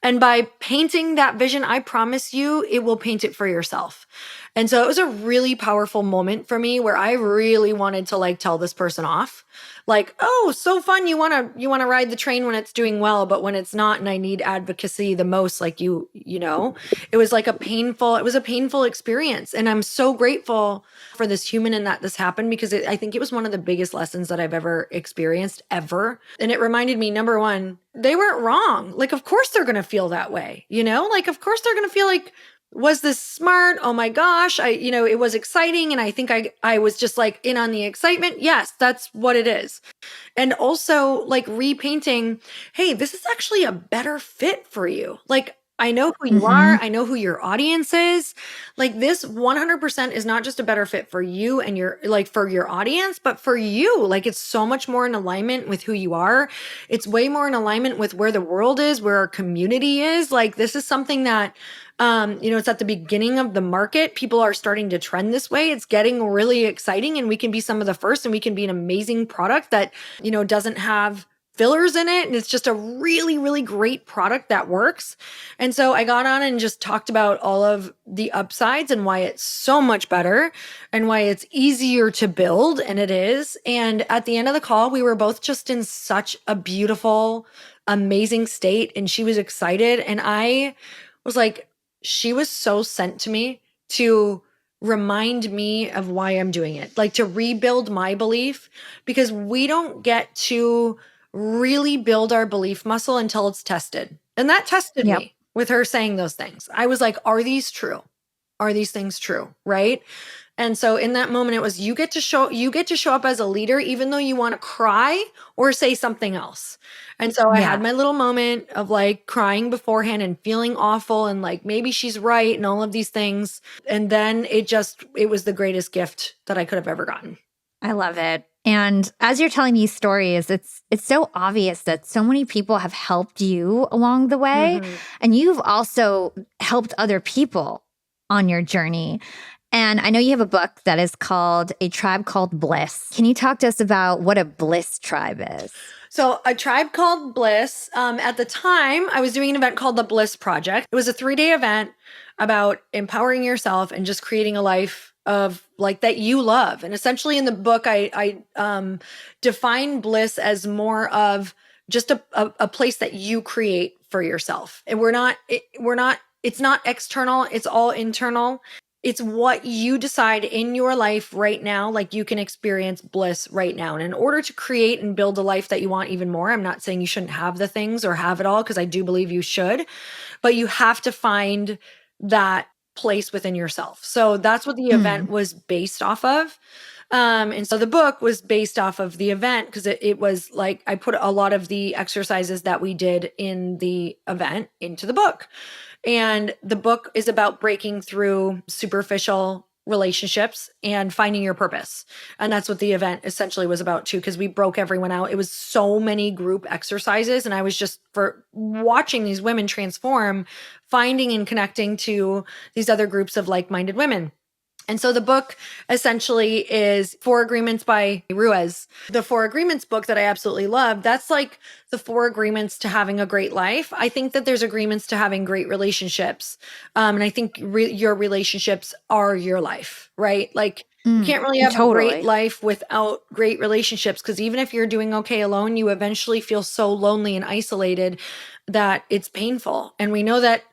And by painting that vision, I promise you, it will paint it for yourself. And so it was a really powerful moment for me where I really wanted to like tell this person off. Like, oh, so fun. You want to ride the train when it's doing well, but when it's not, and I need advocacy the most, like it was like a painful experience. And I'm so grateful for this human and that this happened because I think it was one of the biggest lessons that I've ever experienced ever. And it reminded me, number one, they weren't wrong. Like, of course they're going to feel that way, like, of course they're going to feel like, was this smart? Oh my gosh. It was exciting. And I think I was just like in on the excitement. Yes, that's what it is. And also like repainting, hey, this is actually a better fit for you. Like, I know who you are. I know who your audience is. Like this 100% is not just a better fit for you and for your audience, but for you. Like it's so much more in alignment with who you are. It's way more in alignment with where the world is, where our community is. Like this is something that, it's at the beginning of the market. People are starting to trend this way. It's getting really exciting and we can be some of the first and we can be an amazing product that, doesn't have fillers in it. And it's just a really, really great product that works. And so I got on and just talked about all of the upsides and why it's so much better and why it's easier to build. And it is. And at the end of the call, we were both just in such a beautiful, amazing state. And she was excited. And I was like, she was so sent to me to remind me of why I'm doing it, like to rebuild my belief, because we don't get to really build our belief muscle until it's tested. And that tested me. with her saying those things. I was like, are these true? Are these things true? Right. And so in that moment, it was you get to show up as a leader, even though you want to cry or say something else. And so I had Yeah. my little moment of like crying beforehand and feeling awful and like maybe she's right and all of these things. And then it was the greatest gift that I could have ever gotten. I love it. And as you're telling these stories, it's so obvious that so many people have helped you along the way. Mhm. And you've also helped other people on your journey. And I know you have a book that is called A Tribe Called Bliss. Can you talk to us about what a bliss tribe is? So A Tribe Called Bliss, at the time, I was doing an event called the Bliss Project. It was a 3-day event about empowering yourself and just creating a life of like that you love. And essentially in the book, I define bliss as more of just a place that you create for yourself. And it's not external, it's all internal. It's what you decide in your life right now. Like you can experience bliss right now. And in order to create and build a life that you want even more, I'm not saying you shouldn't have the things or have it all, because I do believe you should, but you have to find that place within yourself. So that's what the event was based off of. And so the book was based off of the event because it was like I put a lot of the exercises that we did in the event into the book. And the book is about breaking through superficial relationships and finding your purpose. And that's what the event essentially was about too, because we broke everyone out. It was so many group exercises. And I was just for watching these women transform, finding and connecting to these other groups of like-minded women. And so the book essentially is 4 Agreements by Ruiz. The 4 Agreements book that I absolutely love, that's like the 4 agreements to having a great life. I think that there's agreements to having great relationships. And I think your relationships are your life, right? Like you can't really have a great life without great relationships, because even if you're doing okay alone, you eventually feel so lonely and isolated that it's painful. And we know that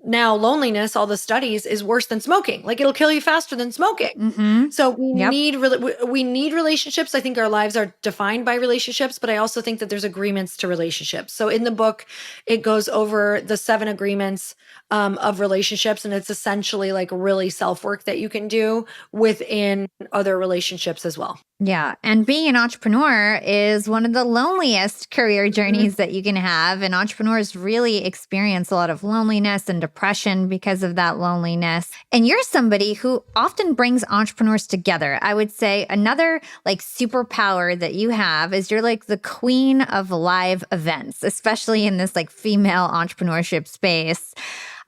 now loneliness, all the studies, is worse than smoking. Like it'll kill you faster than smoking. So we need relationships. I think our lives are defined by relationships, but I also think that there's agreements to relationships. So in the book, it goes over the 7 agreements of relationships, and it's essentially like really self-work that you can do within other relationships as well. Yeah. And being an entrepreneur is one of the loneliest career journeys that you can have. And entrepreneurs really experience a lot of loneliness and depression because of that loneliness. And you're somebody who often brings entrepreneurs together. I would say another like superpower that you have is you're like the queen of live events, especially in this like female entrepreneurship space.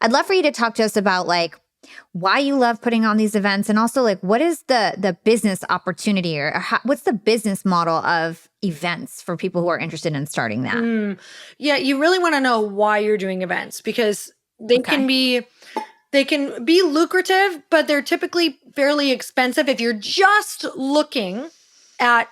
I'd love for you to talk to us about like why you love putting on these events, and also like what is the business opportunity or what's the business model of events for people who are interested in starting that? Yeah, you really want to know why you're doing events, because they can be lucrative, but they're typically fairly expensive if you're just looking at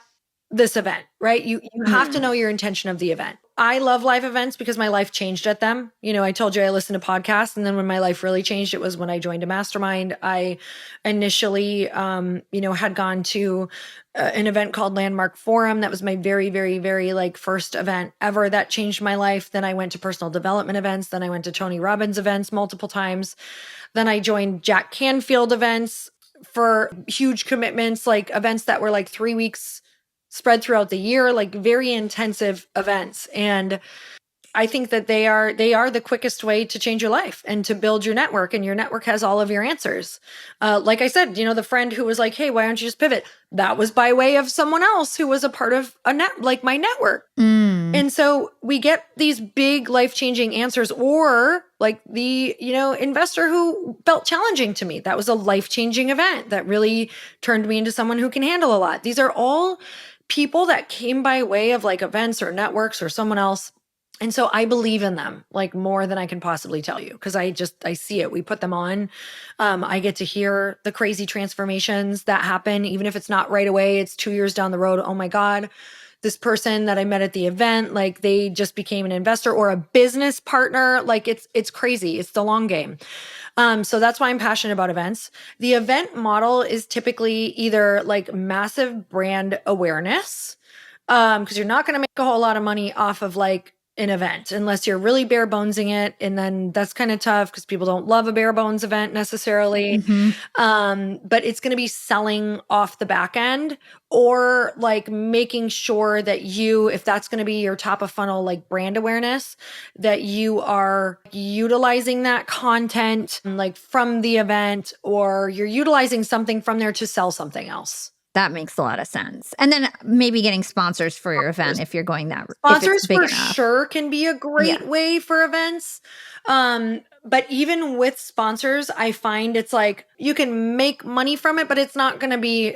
this event, right? You have to know your intention of the event. I love live events because my life changed at them. You know, I told you I listened to podcasts, and then when my life really changed, it was when I joined a mastermind. I initially, had gone to an event called Landmark Forum. That was my very, very, very like first event ever that changed my life. Then I went to personal development events. Then I went to Tony Robbins events multiple times. Then I joined Jack Canfield events for huge commitments, like events that were like 3 weeks spread throughout the year, like very intensive events. And I think that they are the quickest way to change your life and to build your network, and your network has all of your answers. Like I said, the friend who was like, hey, why don't you just pivot? That was by way of someone else who was a part of my network. And so we get these big life-changing answers, or like the, investor who felt challenging to me. That was a life-changing event that really turned me into someone who can handle a lot. These are all people that came by way of like events or networks or someone else. And so I believe in them like more than I can possibly tell you, because I see it. We put them on. I get to hear the crazy transformations that happen, even if it's not right away, it's 2 years down the road. Oh my God, this person that I met at the event, like they just became an investor or a business partner. Like it's crazy. It's the long game. So that's why I'm passionate about events. The event model is typically either like massive brand awareness, because you're not going to make a whole lot of money off of like an event unless you're really bare bonesing it. And then that's kind of tough because people don't love a bare bones event necessarily. But it's going to be selling off the back end or like making sure that you, if that's going to be your top of funnel, like brand awareness, that you are utilizing that content like from the event or you're utilizing something from there to sell something else. That makes a lot of sense. And then maybe getting sponsors for your event if you're going that route. Sponsors for sure can be a great way for events. But even with sponsors, I find it's like you can make money from it, but it's not going to be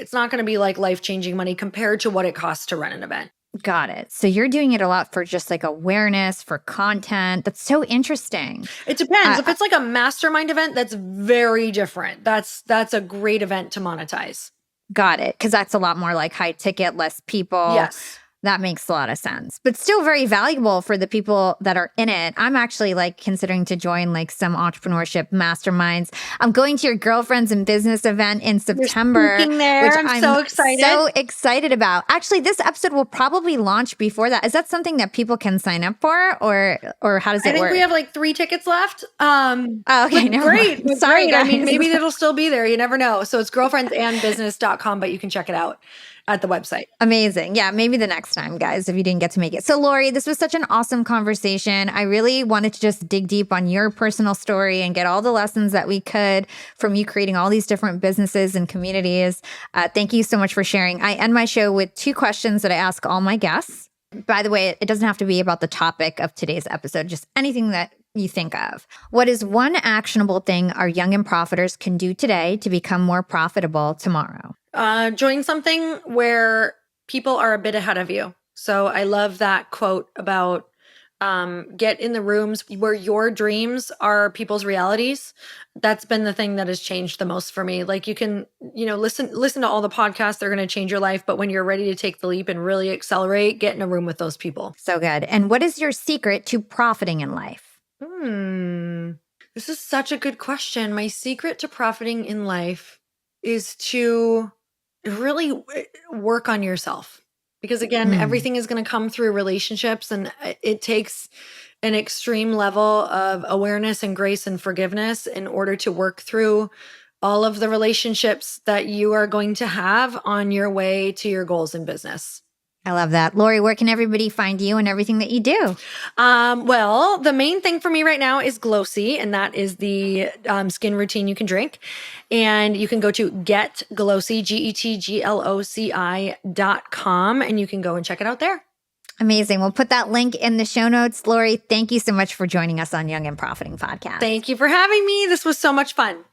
like life-changing money compared to what it costs to run an event. Got it. So you're doing it a lot for just like awareness, for content. That's so interesting. It depends. If it's like a mastermind event, that's very different. That's a great event to monetize. Got it. Because that's a lot more like high ticket, less people. Yes. That makes a lot of sense, but still very valuable for the people that are in it. I'm actually like considering to join like some entrepreneurship masterminds. I'm going to your girlfriends in business event in September, which I'm so excited about. Actually, this episode will probably launch before that. Is that something that people can sign up for, or how does it work? I think we have like 3 tickets left. Okay, great. Sorry, great. guys. I mean, maybe it'll still be there. You never know. So it's girlfriendsandbusiness.com, but you can check it out at the website. Amazing. Yeah, maybe the next time, guys, if you didn't get to make it. So, Lori, this was such an awesome conversation. I really wanted to just dig deep on your personal story and get all the lessons that we could from you creating all these different businesses and communities. Thank you so much for sharing. I end my show with 2 questions that I ask all my guests. By the way, it doesn't have to be about the topic of today's episode, just anything that you think of. What is one actionable thing our young and profiters can do today to become more profitable tomorrow? Join something where people are a bit ahead of you. So I love that quote about get in the rooms where your dreams are people's realities. That's been the thing that has changed the most for me. Like you can, listen to all the podcasts. They're going to change your life. But when you're ready to take the leap and really accelerate, get in a room with those people. So good. And what is your secret to profiting in life? This is such a good question. My secret to profiting in life is to really work on yourself. Because again, everything is going to come through relationships, and it takes an extreme level of awareness and grace and forgiveness in order to work through all of the relationships that you are going to have on your way to your goals in business. I love that. Lori, where can everybody find you and everything that you do? Well, the main thing for me right now is Glossy, and that is the skin routine you can drink. And you can go to getglossy, GETGLOCI.com, and you can go and check it out there. Amazing. We'll put that link in the show notes. Lori, thank you so much for joining us on Young and Profiting Podcast. Thank you for having me. This was so much fun.